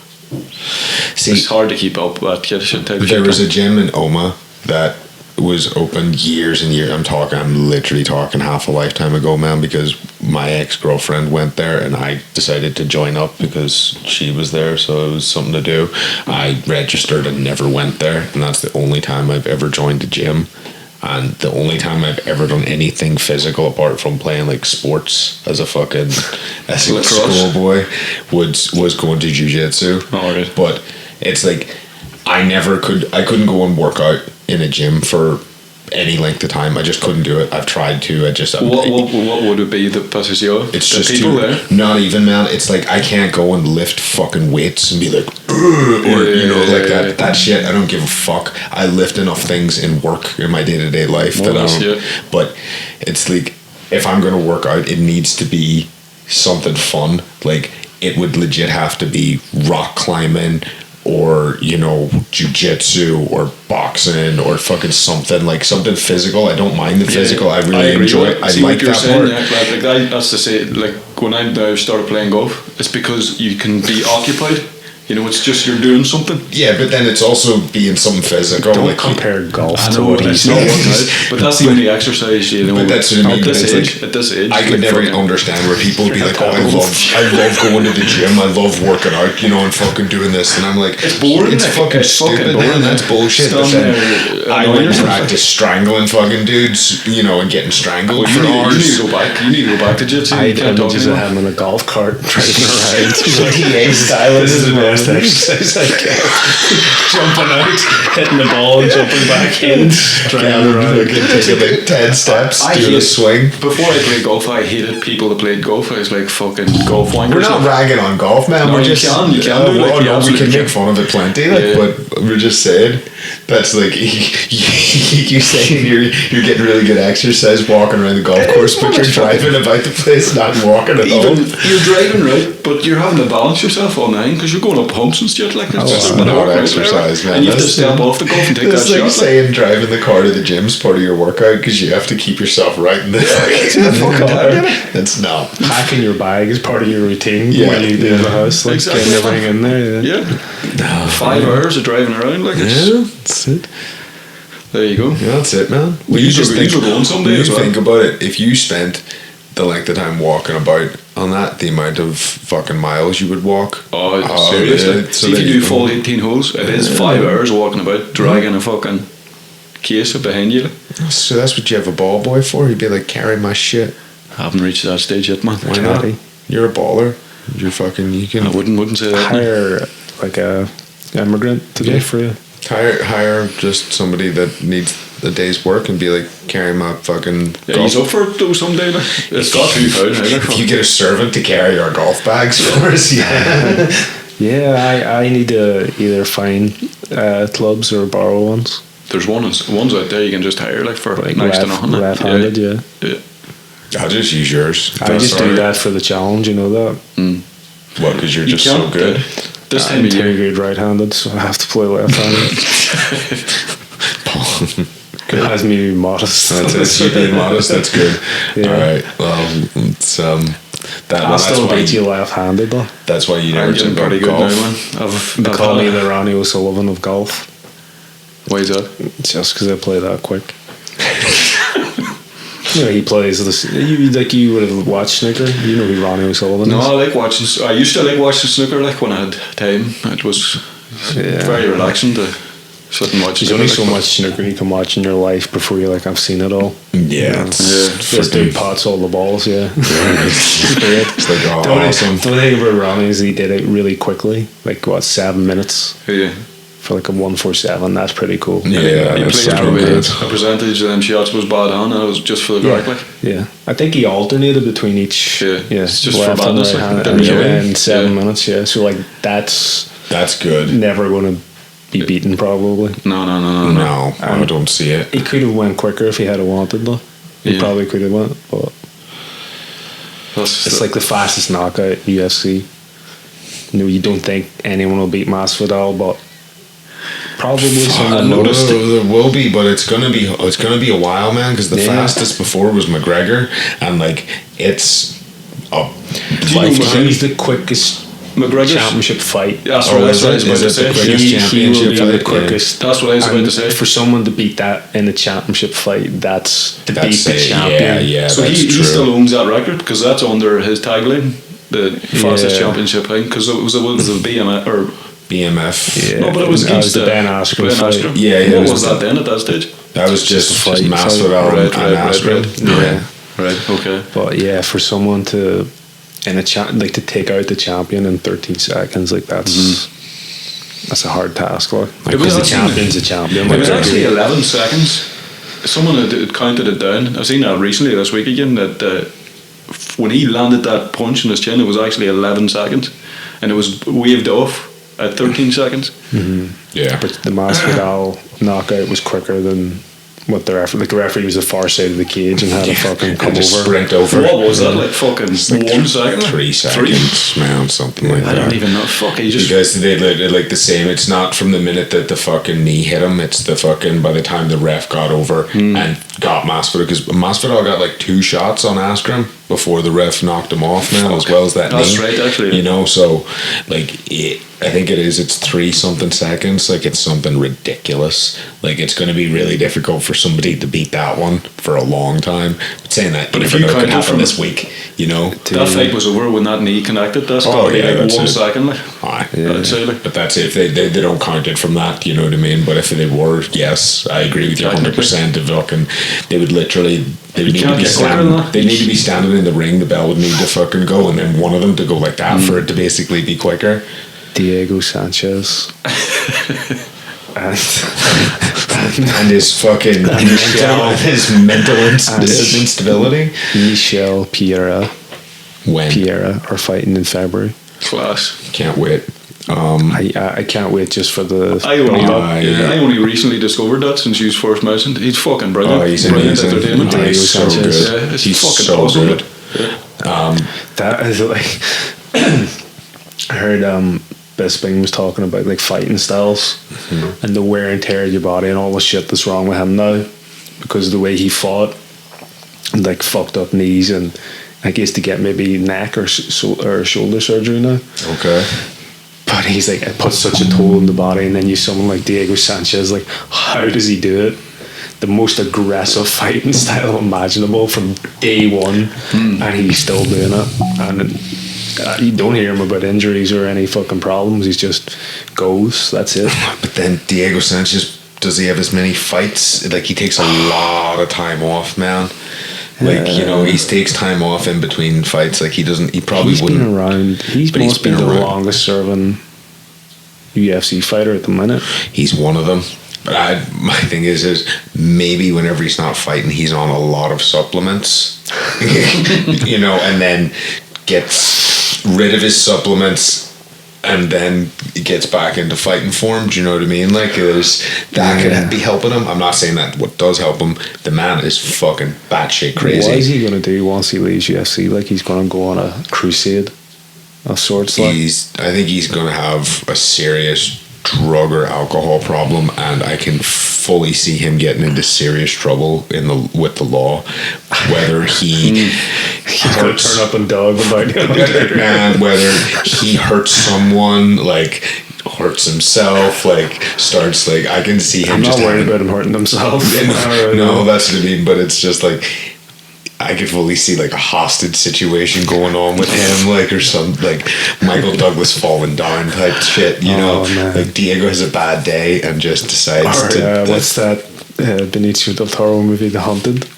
Speaker 2: See,
Speaker 3: it's hard to keep up with that kid shit type of
Speaker 2: there
Speaker 3: shit.
Speaker 2: was a gym in Oma that was open years and years. I'm literally talking half a lifetime ago, man, because my ex-girlfriend went there and I decided to join up because she was there, so it was something to do. I registered and never went there, and that's the only time I've ever joined a gym. And the only time I've ever done anything physical apart from playing like sports as a
Speaker 3: Lacrosse.
Speaker 2: schoolboy was going to jiu-jitsu.
Speaker 3: Oh, right.
Speaker 2: But it's like I couldn't go and work out in a gym for any length of time. I just couldn't do it. I've tried to.
Speaker 3: What would it be that pisses you off?
Speaker 2: It's
Speaker 3: The
Speaker 2: just
Speaker 3: people
Speaker 2: too,
Speaker 3: there.
Speaker 2: not even, man. It's like I can't go and lift fucking weights and be like, "Ugh," or that shit. I don't give a fuck. I lift enough things in work in my day-to-day life that I
Speaker 3: that's
Speaker 2: don't.
Speaker 3: it.
Speaker 2: But it's like if I'm gonna work out, it needs to be something fun. Like it would legit have to be rock climbing, or jiu-jitsu or boxing or fucking something physical. I don't mind the physical. I really
Speaker 3: agree
Speaker 2: enjoy
Speaker 3: with
Speaker 2: it.
Speaker 3: that.
Speaker 2: I
Speaker 3: See
Speaker 2: like
Speaker 3: what you're
Speaker 2: that
Speaker 3: saying,
Speaker 2: part.
Speaker 3: yeah, that's to say, like when I now started playing golf, it's because you can be occupied. It's just you're doing something.
Speaker 2: Yeah, but then it's also being something physical.
Speaker 1: Don't
Speaker 2: like
Speaker 1: compare golf
Speaker 3: I
Speaker 1: to
Speaker 3: know
Speaker 1: what he's
Speaker 3: it's not
Speaker 1: doing.
Speaker 3: working out, but that's the only exercise.
Speaker 2: But that's what I mean.
Speaker 3: At this age,
Speaker 2: I could never understand where people would be like, "Oh, I love going to the gym. I love working out, and fucking doing this." And I'm like,
Speaker 3: It's boring.
Speaker 2: It's fucking stupid,
Speaker 3: boring.
Speaker 2: man. That's bullshit. But then I would practice strangling fucking dudes, and getting strangled for
Speaker 3: You
Speaker 2: hours.
Speaker 3: need to go back. You need to go back to jiu-jitsu.
Speaker 1: I
Speaker 3: You
Speaker 1: had
Speaker 3: can't talk
Speaker 1: images of
Speaker 3: anymore.
Speaker 1: him in a golf cart driving around.
Speaker 2: GTA style.
Speaker 1: This is the best exercise I get. Jumping out, hitting the ball and jumping back in. Driving around.
Speaker 2: Take about 10 steps, do a swing.
Speaker 3: Before I played golf, I hated people that played golf. I was like fucking golf wankers.
Speaker 2: We're not ragging on golf, man.
Speaker 3: No,
Speaker 2: we're
Speaker 3: you
Speaker 2: just
Speaker 3: can do, like, you
Speaker 2: we
Speaker 3: absolutely
Speaker 2: can make
Speaker 3: can.
Speaker 2: fun of it plenty,
Speaker 3: Yeah.
Speaker 2: but we're just saying that's like you saying you're getting really good exercise walking around the golf course, but you're driving about the place, not walking at all.
Speaker 3: Even you're driving right, but you're having to balance yourself all nine because you're going up humps and shit like this.
Speaker 2: That's
Speaker 3: Just a bit of
Speaker 2: not
Speaker 3: work right
Speaker 2: exercise,
Speaker 3: there.
Speaker 2: man.
Speaker 3: And you have to
Speaker 2: That's-
Speaker 3: step off the golf and take that
Speaker 2: It's like
Speaker 3: shot.
Speaker 2: saying driving the car to the gym's part of your workout because you have to keep yourself right in the car. That's not.
Speaker 1: Packing your bag is part of your routine
Speaker 2: Yeah,
Speaker 1: when you leave the house. Like
Speaker 3: Exactly.
Speaker 1: getting everything in there.
Speaker 3: Yeah. 5 hours of driving around like it's.
Speaker 2: Yeah, that's it.
Speaker 3: There you go.
Speaker 2: Yeah, that's it, man.
Speaker 3: Well, you should go on someday
Speaker 2: when
Speaker 3: as
Speaker 2: you
Speaker 3: well.
Speaker 2: think about it, if you spent the length of time walking about on that, the amount of fucking miles you would walk.
Speaker 3: Oh, seriously.
Speaker 2: yeah. So
Speaker 3: See, if
Speaker 2: there
Speaker 3: you
Speaker 2: you
Speaker 3: do
Speaker 2: go.
Speaker 3: full 18 holes, it is 5 hours walking about, dragging a fucking case up behind you.
Speaker 2: So that's what you have a ball boy for? You'd be like, carry my shit.
Speaker 3: I haven't reached that stage yet, man.
Speaker 2: Why not? You're a baller. You can
Speaker 3: I wouldn't say that.
Speaker 1: Hire like a immigrant to do it for you.
Speaker 2: hire just somebody that needs a day's work and be like, carry my fucking
Speaker 3: Yeah,
Speaker 2: golf.
Speaker 3: he's up for it though someday. Like. It's got £2,000
Speaker 2: If you get a servant to carry our golf bags for us, yeah.
Speaker 1: Yeah, I need to either find clubs or borrow ones.
Speaker 3: There's ones out there you can just hire like for
Speaker 1: Like
Speaker 3: next to nothing. like.
Speaker 1: left-handed, yeah.
Speaker 3: Yeah.
Speaker 2: I'll just use yours.
Speaker 1: I just do that for the challenge, you know that.
Speaker 2: What, because you're
Speaker 3: You
Speaker 2: just so
Speaker 3: can't,
Speaker 2: good?
Speaker 3: This time
Speaker 1: I'm
Speaker 3: of
Speaker 1: too
Speaker 3: year.
Speaker 1: good right-handed, so I have to play left-handed. It has me be modest.
Speaker 2: That's you being modest, that's good.
Speaker 1: Yeah.
Speaker 2: Alright, well, it's,
Speaker 1: I'll
Speaker 2: that's
Speaker 1: still
Speaker 2: why
Speaker 1: beat you left-handed though.
Speaker 2: That's why you never
Speaker 3: I'm getting
Speaker 2: took up
Speaker 3: pretty good
Speaker 2: golf.
Speaker 3: now, man.
Speaker 1: They call me the Ronnie O'Sullivan of golf.
Speaker 3: Why is that?
Speaker 1: Just because I play that quick. You know, he plays this. You would have watched snooker. You know who Ronnie O'Sullivan
Speaker 3: No,
Speaker 1: is?
Speaker 3: I like watching. I used to like watching snooker, like when I had time. It was very relaxing to sit and watch.
Speaker 1: There's only so much snooker you can watch in your life before you're like, I've seen it all.
Speaker 2: Yeah,
Speaker 1: This dude pots all the balls. Yeah,
Speaker 2: it's great. It's like awesome.
Speaker 1: The thing about Ronnie is he did it really quickly, like 7 minutes.
Speaker 3: Yeah.
Speaker 1: For like a 147, that's pretty cool.
Speaker 2: Yeah,
Speaker 3: he
Speaker 2: that's
Speaker 3: played
Speaker 2: probably
Speaker 3: a percentage of them shots was bad on, and it was just for the crack. Like.
Speaker 1: Yeah, I think he alternated between each.
Speaker 3: Yeah, it's just
Speaker 1: left
Speaker 3: for
Speaker 1: and
Speaker 3: madness.
Speaker 1: right hand,
Speaker 3: Like,
Speaker 1: in 7 minutes. Yeah, so like that's
Speaker 2: good.
Speaker 1: never going to be beaten probably.
Speaker 2: No, I don't see it.
Speaker 1: He could have went quicker if he had wanted though. He probably could have went, but it's like the fastest knockout UFC. You know, you don't think anyone will beat Masvidal, but probably someone.
Speaker 2: There will be, but it's gonna be a while, man. Because the fastest before was McGregor, and like it's
Speaker 1: he's the quickest
Speaker 3: McGregor's
Speaker 1: championship fight.
Speaker 3: That's what I was about to say.
Speaker 1: He will be the quickest.
Speaker 3: That's what I was about to say.
Speaker 1: For someone to beat that in a championship fight, that's beat the champion.
Speaker 2: Yeah,
Speaker 3: so he still owns that record because that's under his tagline, the fastest championship fight. Because it was a BMF or
Speaker 2: BMF.
Speaker 1: Yeah.
Speaker 3: No, but it was against
Speaker 1: the Ben Askren fight.
Speaker 2: Yeah,
Speaker 3: what was that then at that stage?
Speaker 2: That was just Masvidal and Askren.
Speaker 3: Yeah. Right. Okay.
Speaker 1: But yeah, for someone to to take out the champion in 13 seconds, like that's a hard task. Because the champion's a champion.
Speaker 3: It was actually 11 seconds. Someone had counted it down. I've seen that recently this week again. That when he landed that punch in his chin, it was actually 11 seconds, and it was waved off at 13 seconds.
Speaker 1: Mm-hmm.
Speaker 2: Yeah,
Speaker 1: but the Masvidal knockout was quicker than what the referee. Like the referee was the far side of the cage and had to fucking come over,
Speaker 2: sprint over.
Speaker 3: What was that? Like fucking 1 second,
Speaker 2: 3 seconds, man, something like that.
Speaker 3: I don't even know. Fuck, he just
Speaker 2: because they like the same. It's not from the minute that the fucking knee hit him. It's the fucking by the time the ref got over and got Masvidal, because Masvidal got like 2 shots on Askren before the ref knocked him off, man, as well as that knee.
Speaker 3: That's right, actually.
Speaker 2: You know, so like I think it's 3 something seconds. Like it's something ridiculous. Like it's going to be really difficult for somebody to beat that one for a long time. But saying that,
Speaker 3: but
Speaker 2: if you could happen this week, you know,
Speaker 3: that fight was over when that knee connected. That's probably like 1 second. Like, I'd say, like.
Speaker 2: But that's it. If they don't count it from that, you know what I mean. But if they were, yes, I agree with you 100%. They would literally. They need to be standing. They need to be standing in the ring. The bell would need to fucking go, and then one of them to go like that for it to basically be quicker.
Speaker 1: Diego Sanchez.
Speaker 2: and his fucking his mental instability.
Speaker 1: Michelle Piera are fighting in February.
Speaker 3: Class.
Speaker 2: Can't wait.
Speaker 1: I can't wait just for the.
Speaker 3: I only recently discovered that since you first mentioned. He's fucking brilliant.
Speaker 2: Oh, he's
Speaker 3: brilliant
Speaker 2: amazing.
Speaker 3: entertainment.
Speaker 2: He's so good.
Speaker 3: Yeah, he's fucking
Speaker 2: so
Speaker 3: awesome.
Speaker 2: good.
Speaker 1: That is like. I heard Bisping was talking about like fighting styles and the wear and tear of your body and all the shit that's wrong with him now because of the way he fought, and like fucked up knees, and I guess to get maybe neck or shoulder surgery now.
Speaker 2: Okay.
Speaker 1: But he's like, it puts such a toll on the body, and then you someone like Diego Sanchez, like how does he do it? The most aggressive fighting style imaginable from day one, and he's still doing it. And you don't hear him about injuries or any fucking problems. He just goes. That's it.
Speaker 2: But then Diego Sanchez, does he have as many fights? Like he takes a lot of time off, man. Like you know, he takes time off in between fights. Like he doesn't. He probably wouldn't.
Speaker 1: Been around. He's been the longest serving UFC fighter at the minute.
Speaker 2: He's one of them. But my thing is maybe whenever he's not fighting, he's on a lot of supplements. You know, and then gets rid of his supplements and then gets back into fighting form. Do you know what I mean? Like that could be helping him. I'm not saying that what does help him. The man is fucking batshit crazy.
Speaker 1: What is he gonna do once he leaves UFC? Like he's gonna go on a crusade of sorts. Like
Speaker 2: I think he's gonna have a serious drug or alcohol problem, and I can fully see him getting into serious trouble with the law. Whether he's
Speaker 1: gonna turn up and dog about
Speaker 2: man, whether he hurts someone, like hurts himself, like starts like I can see him.
Speaker 1: I'm not
Speaker 2: just
Speaker 1: worried
Speaker 2: having,
Speaker 1: about him hurting himself.
Speaker 2: no, that's what I mean. But it's just like I could fully see like a hostage situation going on with him, like or some like Michael Douglas falling down type shit. You know,
Speaker 1: man.
Speaker 2: like Diego has a bad day and just decides to.
Speaker 1: What's that Benicio del Toro movie, The Hunted?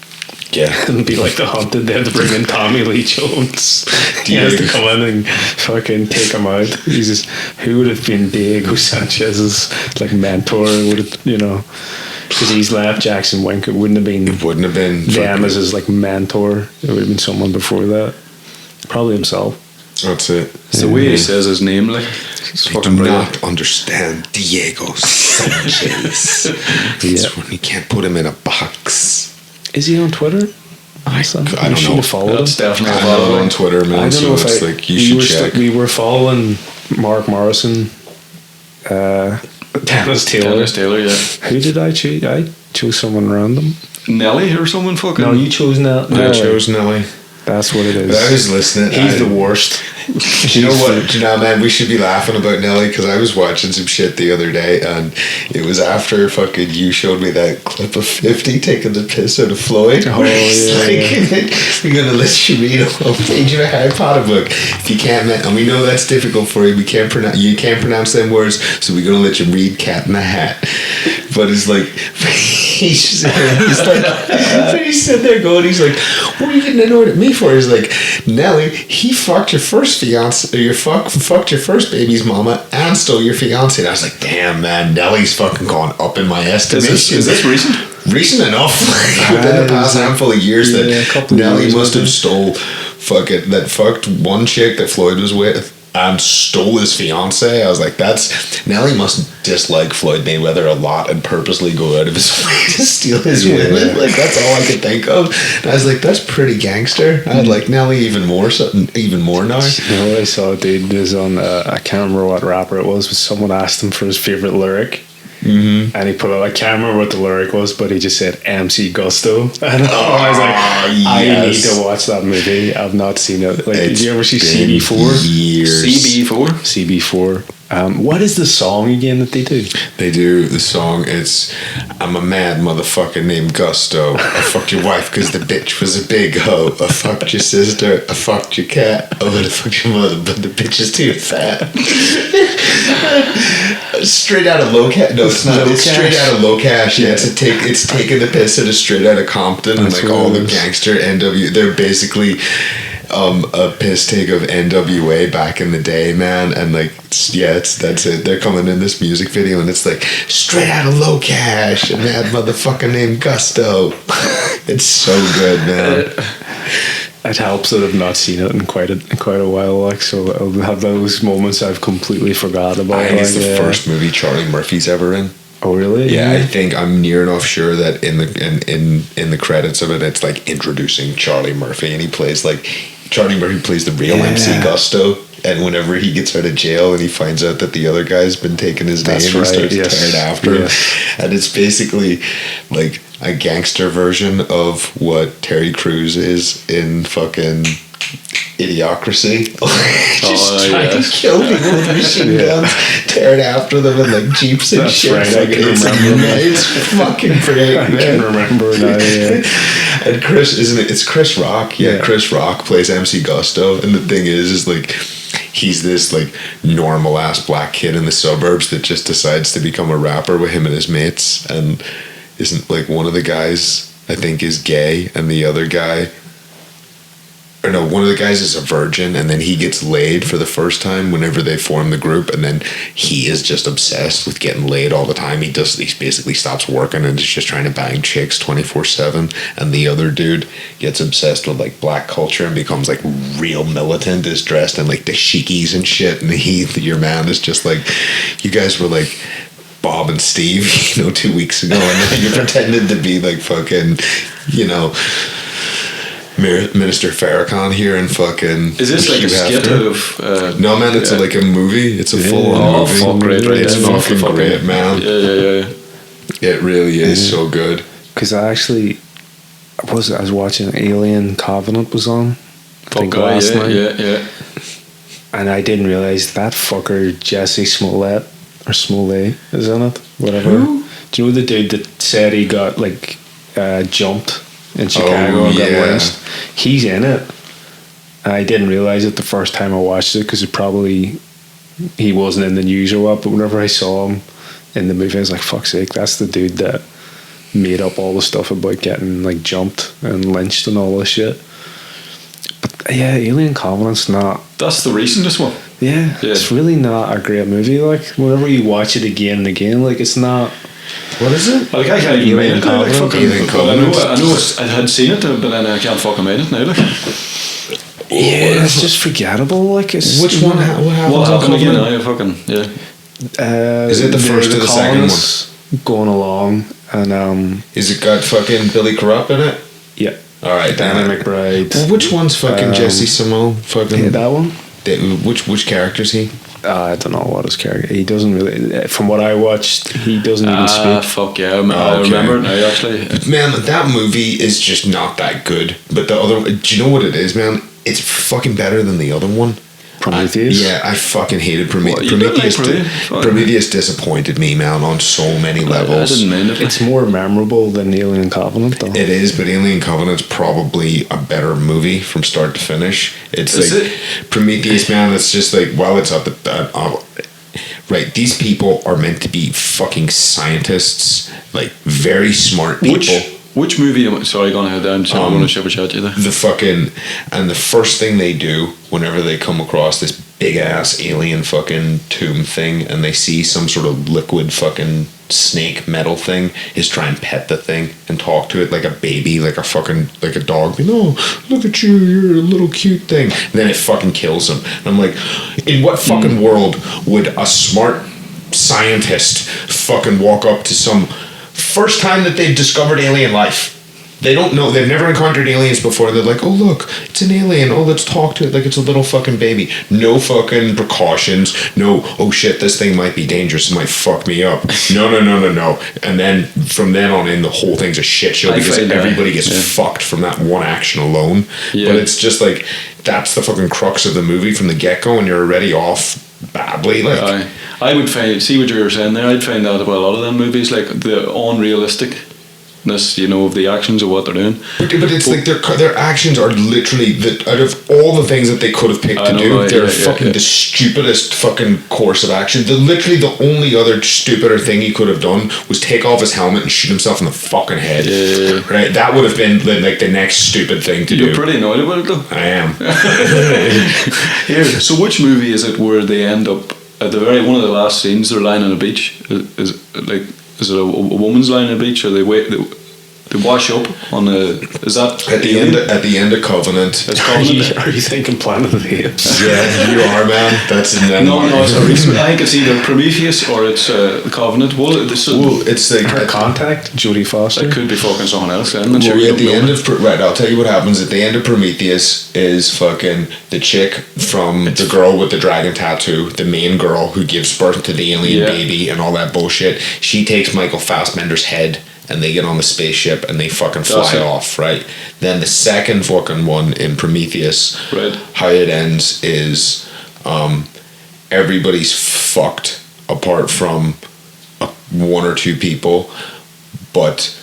Speaker 2: Yeah,
Speaker 1: It'll be like The Hunted. They have to bring in Tommy Lee Jones. He has to come in and fucking take him out. He's just, who would have been Diego Sanchez's like mentor? Would have, you know, because he's left Jackson Wink. It wouldn't have been them as his like mentor. It would have been someone before that. Probably himself.
Speaker 2: That's it.
Speaker 3: It's the way he says his name, like.
Speaker 2: I do not understand Diego Sanchez. It's when you can't put him in a box.
Speaker 1: Is he on Twitter?
Speaker 2: I don't know.
Speaker 1: Follow
Speaker 3: That's
Speaker 1: him.
Speaker 3: definitely
Speaker 2: I'm not on Twitter, man.
Speaker 1: I don't know
Speaker 2: so
Speaker 1: if
Speaker 2: it's like you should check.
Speaker 1: We were following Mark Morrison, Dennis Taylor.
Speaker 3: Dennis Taylor, yeah.
Speaker 1: Who did I choose? I chose someone random.
Speaker 3: Nelly or someone fucking.
Speaker 1: No, you chose Nelly.
Speaker 2: I chose Nelly.
Speaker 1: That's what it is.
Speaker 2: But I was listening.
Speaker 1: He's the worst.
Speaker 2: Do you know what? Do you know, man, we should be laughing about Nelly because I was watching some shit the other day and it was after fucking you showed me that clip of 50 taking the piss out of Floyd.
Speaker 1: Oh, yeah.
Speaker 2: We're going to let you read a whole page of a Harry Potter book. If you can't, and we know that's difficult for you. You can't pronounce them words, so we're going to let you read Cat in the Hat. But it's like, he's like, he's sitting there going, he's like, what are you getting annoyed at me for? He's like, Nelly, he fucked your first fiance, or fucked your first baby's mama, and stole your fiance. And I was like, damn, man, Nelly's fucking gone up in my estimation.
Speaker 3: Is this recent?
Speaker 2: Recent enough, within the past handful of years, that Nelly must have fucked one chick that Floyd was with and stole his fiance. I was like, Nelly must dislike Floyd Mayweather a lot and purposely go out of his way to steal his women. Like, that's all I could think of. And I was like, that's pretty gangster. I'd like Nelly even more now.
Speaker 1: You know what I saw, dude, was on I can't remember what rapper it was, but someone asked him for his favorite lyric. Mm-hmm. And he put out, I can't remember what the lyric was, but he just said MC Gusto. And I was like, I need to watch that movie. I've not seen it. Like, did you ever see CB4? CB4. What is the song again that they do?
Speaker 2: They do the song. It's I'm a mad motherfucker named Gusto. I fucked your wife because the bitch was a big hoe. I fucked your sister. I fucked your cat. I would have fucked your mother, but the bitch is too fat. Straight out of Low Cash. No, it's not. It's straight out of Low Cash. Yeah, it's taking the piss out of Straight Out of Compton. That's and like all the gangster NW. They're basically a piss take of NWA back in the day, man. And like, that's it. They're coming in this music video and it's like straight out of Low Cash and that motherfucker named Gusto. It's so good, man.
Speaker 1: It helps that I've not seen it in quite a while, like, so I'll have those moments I've completely forgot about.
Speaker 2: I think it's the first movie Charlie Murphy's ever in.
Speaker 1: Oh really?
Speaker 2: Yeah, I think I'm near enough sure that in the credits of it, it's like introducing Charlie Murphy, and he plays like Charlie Murphy plays the real MC Gusto. And whenever he gets out of jail and he finds out that the other guy's been taking his name and starts tearing after him. And it's basically like a gangster version of what Terry Crews is in fucking Idiocracy. Just trying to kill people with machine guns, tearing after them in like jeeps and shit.
Speaker 1: Right,
Speaker 2: like, it's fucking great, man.
Speaker 1: I can remember now, yeah.
Speaker 2: And it's Chris Rock. Yeah, Chris Rock plays MC Gusto. And the thing is like, he's this like normal ass black kid in the suburbs that just decides to become a rapper with him and his mates, and isn't like one of the guys I think is gay and the other guy, or no, one of the guys is a virgin, and then he gets laid for the first time whenever they form the group, and then he is just obsessed with getting laid all the time. He basically stops working and is just trying to bang chicks 24/7. And the other dude gets obsessed with like black culture and becomes like real militant, is dressed in like dashikis and shit. And your man is just like, you guys were like Bob and Steve, 2 weeks ago, and then you pretended to be like fucking, Minister Farrakhan here and fucking.
Speaker 3: Is this like a skit out of?
Speaker 2: No, man, it's like a movie. It's a full-on movie.
Speaker 3: Fuck, great, right?
Speaker 2: It's fucking great, man.
Speaker 3: Yeah.
Speaker 2: It really is so good.
Speaker 1: Because I was watching Alien Covenant was on. I think last night.
Speaker 3: Yeah.
Speaker 1: And I didn't realize that fucker Jesse Smollett or Smollett is in it. Whatever.
Speaker 3: Who?
Speaker 1: Do you know the dude that said he got like jumped in Chicago and got lynched? He's in it. I didn't realize it the first time I watched it because he wasn't in the news or what. But whenever I saw him in the movie, I was like, "Fuck's sake, that's the dude that made up all the stuff about getting like jumped and lynched and all this shit." But yeah, Alien Covenant's not.
Speaker 3: That's the recentest one.
Speaker 1: Yeah, it's really not a great movie. Like whenever you watch it again and again, like it's not.
Speaker 2: What is it?
Speaker 3: Like I can't even
Speaker 1: Alien
Speaker 3: read it. Like,
Speaker 1: Covenant.
Speaker 3: Alien Covenant. I know I had seen it, but then I can't fucking read it now. Like.
Speaker 1: Yeah, it's just forgettable. Like it's
Speaker 2: which one? What happens?
Speaker 3: What happened again? I fucking
Speaker 2: Is it the first or the second one?
Speaker 1: Going along, and
Speaker 2: is it got fucking Billy Crudup in it?
Speaker 1: Yeah.
Speaker 2: All right,
Speaker 1: Danny McBride.
Speaker 2: Well, which one's fucking Jesse Smollett? Fucking
Speaker 1: yeah, that one.
Speaker 2: Which character is he?
Speaker 1: I don't know what his character. He doesn't really. From what I watched, he doesn't even speak.
Speaker 3: Fuck yeah! I remember it now. Actually,
Speaker 2: man, that movie is just not that good. But the other, do you know what it is, man? It's fucking better than the other one.
Speaker 1: Prometheus?
Speaker 2: I fucking hated Prometheus.
Speaker 3: Well,
Speaker 2: Prometheus disappointed me, man, on so many levels.
Speaker 3: I didn't mind it.
Speaker 1: It's more memorable than Alien Covenant, though.
Speaker 2: It is, but Alien Covenant's probably a better movie from start to finish. It's
Speaker 3: is
Speaker 2: like
Speaker 3: it?
Speaker 2: Prometheus, man. It's just like, well, it's up at right. These people are meant to be fucking scientists, like very smart people.
Speaker 3: Which movie? Sorry, going ahead. I'm going to ship a chat you there.
Speaker 2: The first thing they do whenever they come across this big ass alien fucking tomb thing and they see some sort of liquid fucking snake metal thing is try and pet the thing and talk to it like a baby, like a dog. No, look at you, you're a little cute thing. And then it fucking kills him. And I'm like, in what fucking world would a smart scientist fucking walk up to some first time that they've discovered alien life? They don't know, they've never encountered aliens before. They're like, oh look, it's an alien, oh let's talk to it like it's a little fucking baby. No fucking precautions, no, oh shit, this thing might be dangerous, it might fuck me up. No. And then from then on in, the whole thing's a shit show because everybody gets fucked from that one action alone. But it's just like, that's the fucking crux of the movie from the get-go, and you're already off badly. Like
Speaker 3: I would see what you were saying there. I'd find out about a lot of them movies, like the unrealisticness, of the actions of what they're doing.
Speaker 2: But it's like their actions are literally out of all the things that they could have picked to do, they're the stupidest fucking course of action. Literally the only other stupider thing he could have done was take off his helmet and shoot himself in the fucking head. Yeah. Right? That would have been like the next stupid thing to do.
Speaker 3: You're pretty annoyed about it though.
Speaker 2: I am.
Speaker 3: Here, so which movie is it where they end up at the one of the last scenes? They're lying on a beach. Is it a woman's lying on a beach, or they wash up on the? Is that
Speaker 2: at the end of Covenant?
Speaker 3: It's Covenant.
Speaker 1: Are you thinking Planet of the Apes?
Speaker 2: Yeah, you are, man. That's
Speaker 3: no. It's a recent. I think it's either Prometheus or it's Covenant.
Speaker 2: It's like
Speaker 1: Her Contact, Jodie Foster.
Speaker 3: It could be fucking someone else. I'm
Speaker 2: not sure. At the end of I'll tell you what happens at the end of Prometheus is fucking the chick from the girl with the dragon tattoo, the main girl who gives birth to the alien baby and all that bullshit. She takes Michael Fassbender's head and they get on the spaceship and they fucking fly off, right? Then the second fucking one in Prometheus, how it ends is everybody's fucked apart from one or two people, but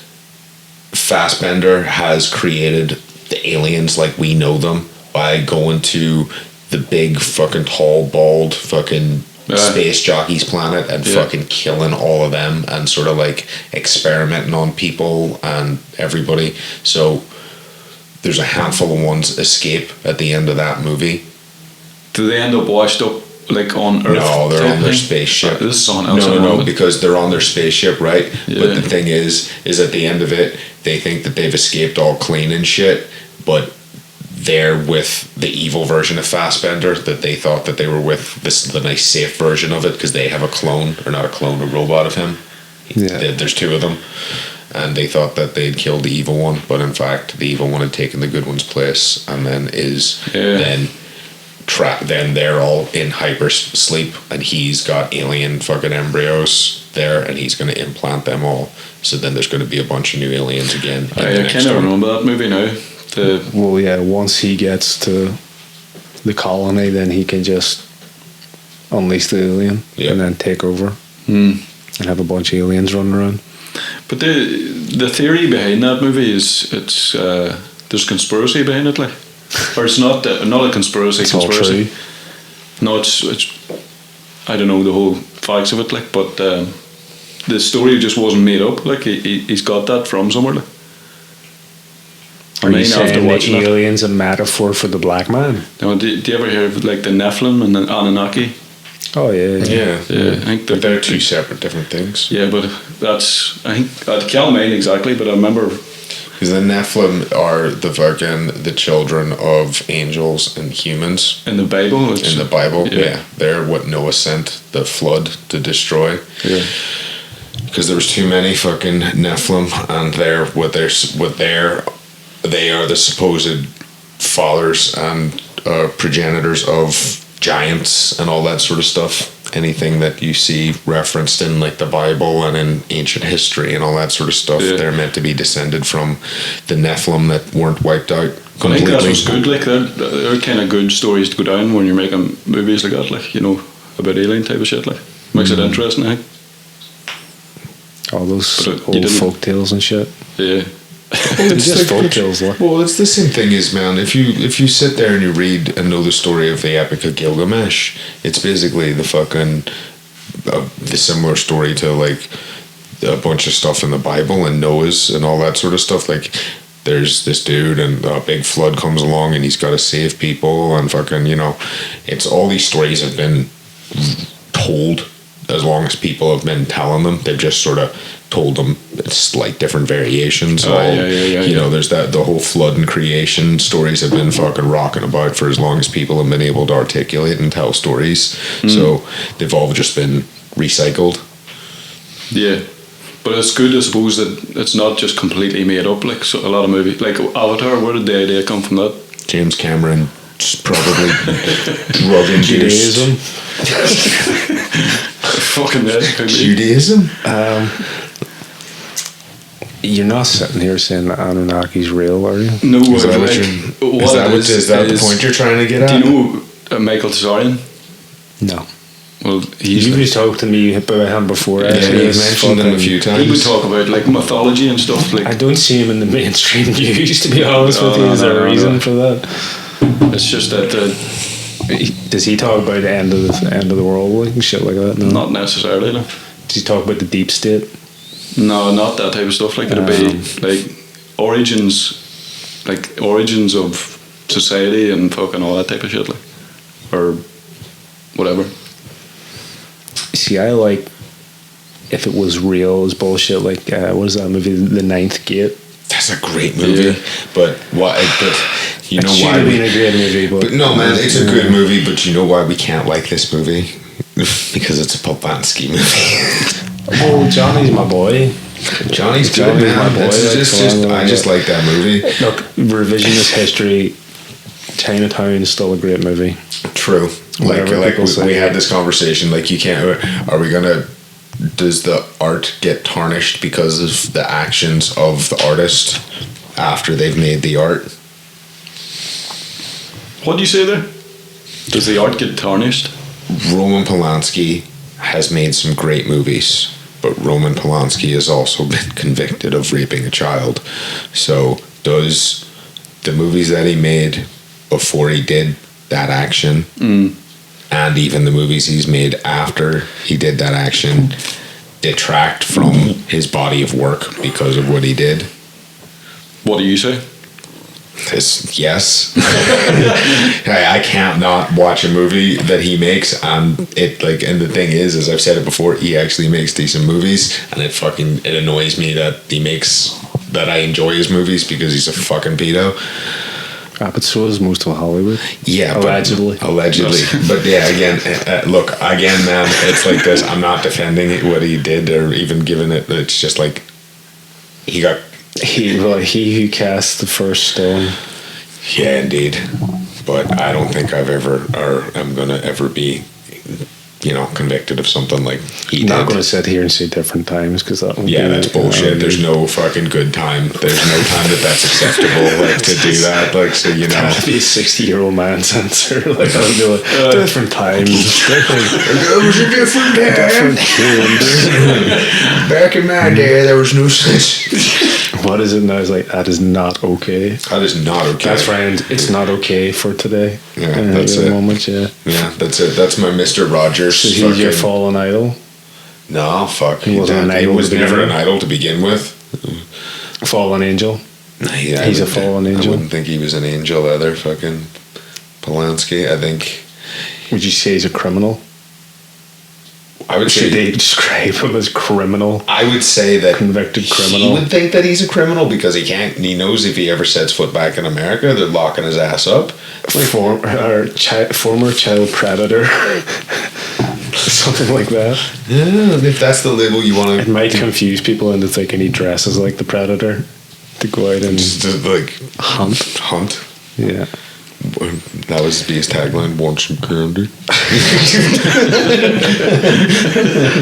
Speaker 2: Fassbender has created the aliens like we know them by going to the big fucking tall, bald fucking space jockey's planet and fucking killing all of them and sort of like experimenting on people and everybody. So there's a handful of ones escape at the end of that movie.
Speaker 3: Do they end up washed up like on Earth?
Speaker 2: No, they're on their spaceship.
Speaker 3: This is someone else.
Speaker 2: No, because they're on their spaceship, right? But the thing is at the end of it, they think that they've escaped all clean and shit, but they're with the evil version of Fassbender that they thought that they were with the nice safe version of it because they have a clone, or not a clone, a robot of him. There's two of them, and they thought that they'd killed the evil one, but in fact the evil one had taken the good one's place, and then then they're all in hyper sleep, and he's got alien fucking embryos there, and he's going to implant them all. So then there's going to be a bunch of new aliens again.
Speaker 3: I kind of remember that movie now.
Speaker 1: Once he gets to the colony, then he can just unleash the alien and then take over.
Speaker 3: Mm.
Speaker 1: and have a bunch of aliens running around.
Speaker 3: But the theory behind that movie is there's conspiracy behind it, like, or it's not a conspiracy.
Speaker 1: It's all
Speaker 3: conspiracy.
Speaker 1: true.
Speaker 3: No, it's I don't know the whole facts of it, like, but the story just wasn't made up. Like he's got that from somewhere. Like.
Speaker 1: Are you saying the alien's a metaphor for the black man?
Speaker 3: No, do you ever hear of like the Nephilim and the Anunnaki?
Speaker 1: Oh yeah.
Speaker 3: I think
Speaker 2: but they're two separate different things.
Speaker 3: Yeah, but that's I think I can't mind exactly, but I remember.
Speaker 2: Because the Nephilim are the children of angels and humans.
Speaker 3: In the Bible?
Speaker 2: In the Bible, yeah. They're what Noah sent the flood to destroy. Yeah. Because there was too many fucking Nephilim, and they are the supposed fathers and progenitors of giants and all that sort of stuff. Anything that you see referenced in like the Bible and in ancient history and all that sort of stuff, they're meant to be descended from the Nephilim that weren't wiped out completely.
Speaker 3: I think that was good. Like they're kind of good stories to go down when you're making movies like that. Like about alien type of shit. Like makes it interesting. I think.
Speaker 1: All those old folk tales and shit.
Speaker 3: Yeah.
Speaker 2: Well, it's just folk tales. Well, it's the same thing as, man, if you sit there and you read and know the story of the Epic of Gilgamesh, it's basically the fucking the similar story to like a bunch of stuff in the Bible and Noah's and all that sort of stuff. Like there's this dude and a big flood comes along and he's got to save people and fucking, it's all these stories have been told as long as people have been telling them. They've just sort of told them it's like different variations. There's the whole flood and creation stories have been fucking rocking about for as long as people have been able to articulate and tell stories. So they've all just been recycled.
Speaker 3: Yeah, but it's good, I suppose, that it's not just completely made up. Like a lot of movies, like Avatar. Where did the idea come from? That
Speaker 2: James Cameron, probably drug Judaism.
Speaker 3: Fucking
Speaker 2: Judaism.
Speaker 1: You're not sitting here saying that Anunnaki's real, are you?
Speaker 3: No.
Speaker 2: Is that the point you're trying to get at?
Speaker 3: Do you know Michael Tsarian?
Speaker 1: No.
Speaker 3: Well,
Speaker 1: you've talked to me about him before.
Speaker 2: Actually, you've mentioned him a few times.
Speaker 3: He would talk about like mythology and stuff. Like
Speaker 1: I don't see him in the mainstream news, to be honest with you. Is there a reason for that?
Speaker 3: It's just that.
Speaker 1: Does he talk about the end of the world, like and shit like that? No.
Speaker 3: Not necessarily. No.
Speaker 1: Does he talk about the deep state?
Speaker 3: No, not that type of stuff. Like it'd be like origins of society and fucking all that type of shit, like, or whatever.
Speaker 1: See, I like if it was real as bullshit. Like what is that movie, The Ninth Gate?
Speaker 2: That's a great movie, but why? But you know why?
Speaker 1: It should have been a great movie, but
Speaker 2: no, man, it's a good movie. But you know why we can't like this movie? Because it's a Polanski movie.
Speaker 1: Oh, Johnny's my boy.
Speaker 2: Johnny's good, man.
Speaker 1: My boy.
Speaker 2: I just like that movie.
Speaker 1: Look, revisionist history. Chinatown is still a great movie.
Speaker 2: True. Like we had this conversation. Like you can't. Does the art get tarnished because of the actions of the artist after they've made the art?
Speaker 3: What do you say there? Does the art get tarnished?
Speaker 2: Roman Polanski has made some great movies, but Roman Polanski has also been convicted of raping a child. So does the movies that he made before he did that action and even the movies he's made after he did that action detract from his body of work because of what he did?
Speaker 3: What do you say?
Speaker 2: Yes. I can't not watch a movie that he makes, and and the thing is, as I've said it before, he actually makes decent movies, and it annoys me that I enjoy his movies because he's a fucking pedo.
Speaker 1: But so is most of Hollywood.
Speaker 2: Yeah,
Speaker 1: allegedly.
Speaker 2: But yeah, again, look, again, man, it's like this. I'm not defending what he did or even giving it. It's just like he who cast the first stone. Yeah, indeed. But I don't think I've ever or am gonna ever be convicted of something like he
Speaker 1: I'm
Speaker 2: did.
Speaker 1: not going to sit here and say different times because that would be,
Speaker 2: That's bullshit. There's no fucking good time. There's no time that's acceptable, like, to do that. Like, so,
Speaker 1: That'd be a 60-year-old man's answer. Like, I'd be like, different times.
Speaker 2: It was a different time. Back in my day, there was no such.
Speaker 1: What is it now? It's like, that is not okay.
Speaker 2: That is not okay.
Speaker 1: That's right. It's not okay for today.
Speaker 2: Yeah, that's
Speaker 1: at
Speaker 2: it.
Speaker 1: the moment, yeah.
Speaker 2: Yeah, that's it. That's my Mr. Rogers.
Speaker 1: So he's your fallen idol?
Speaker 2: No, fuck.
Speaker 1: He wasn't an idol
Speaker 2: He was
Speaker 1: to
Speaker 2: never
Speaker 1: begin
Speaker 2: an idol to begin with.
Speaker 1: Fallen angel?
Speaker 2: Yeah,
Speaker 1: He's a fallen angel?
Speaker 2: I wouldn't think he was an angel either, fucking Polanski. I think...
Speaker 1: Would you say he's a criminal?
Speaker 2: I would
Speaker 1: Should
Speaker 2: say...
Speaker 1: they describe him as criminal?
Speaker 2: I would say that...
Speaker 1: Convicted criminal?
Speaker 2: He would think that he's a criminal because he can't... He knows if he ever sets foot back in America, they're locking his ass up.
Speaker 1: Former child predator. Something like that.
Speaker 2: Yeah, if that's the label you want to...
Speaker 1: It might confuse people into thinking he dresses like the predator to go out and
Speaker 2: Just like... Hunt.
Speaker 1: Yeah.
Speaker 2: That was his tagline, want some candy?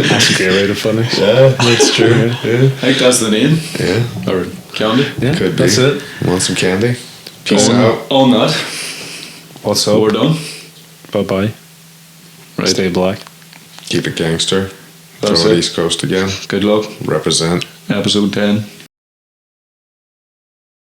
Speaker 1: That's a great way to finish.
Speaker 2: Yeah, that's true. Yeah.
Speaker 3: I think that's the name.
Speaker 2: Yeah.
Speaker 3: Or candy.
Speaker 1: Yeah,
Speaker 2: Could be.
Speaker 1: that's it.
Speaker 2: Want some candy? Peace out.
Speaker 3: On that,
Speaker 1: What's up?
Speaker 3: we're done.
Speaker 1: Bye-bye.
Speaker 3: Right.
Speaker 1: Stay black.
Speaker 2: Keep it gangster.
Speaker 3: That's
Speaker 2: Throw it
Speaker 3: it.
Speaker 2: East Coast again.
Speaker 3: Good luck.
Speaker 2: Represent.
Speaker 3: Episode 10.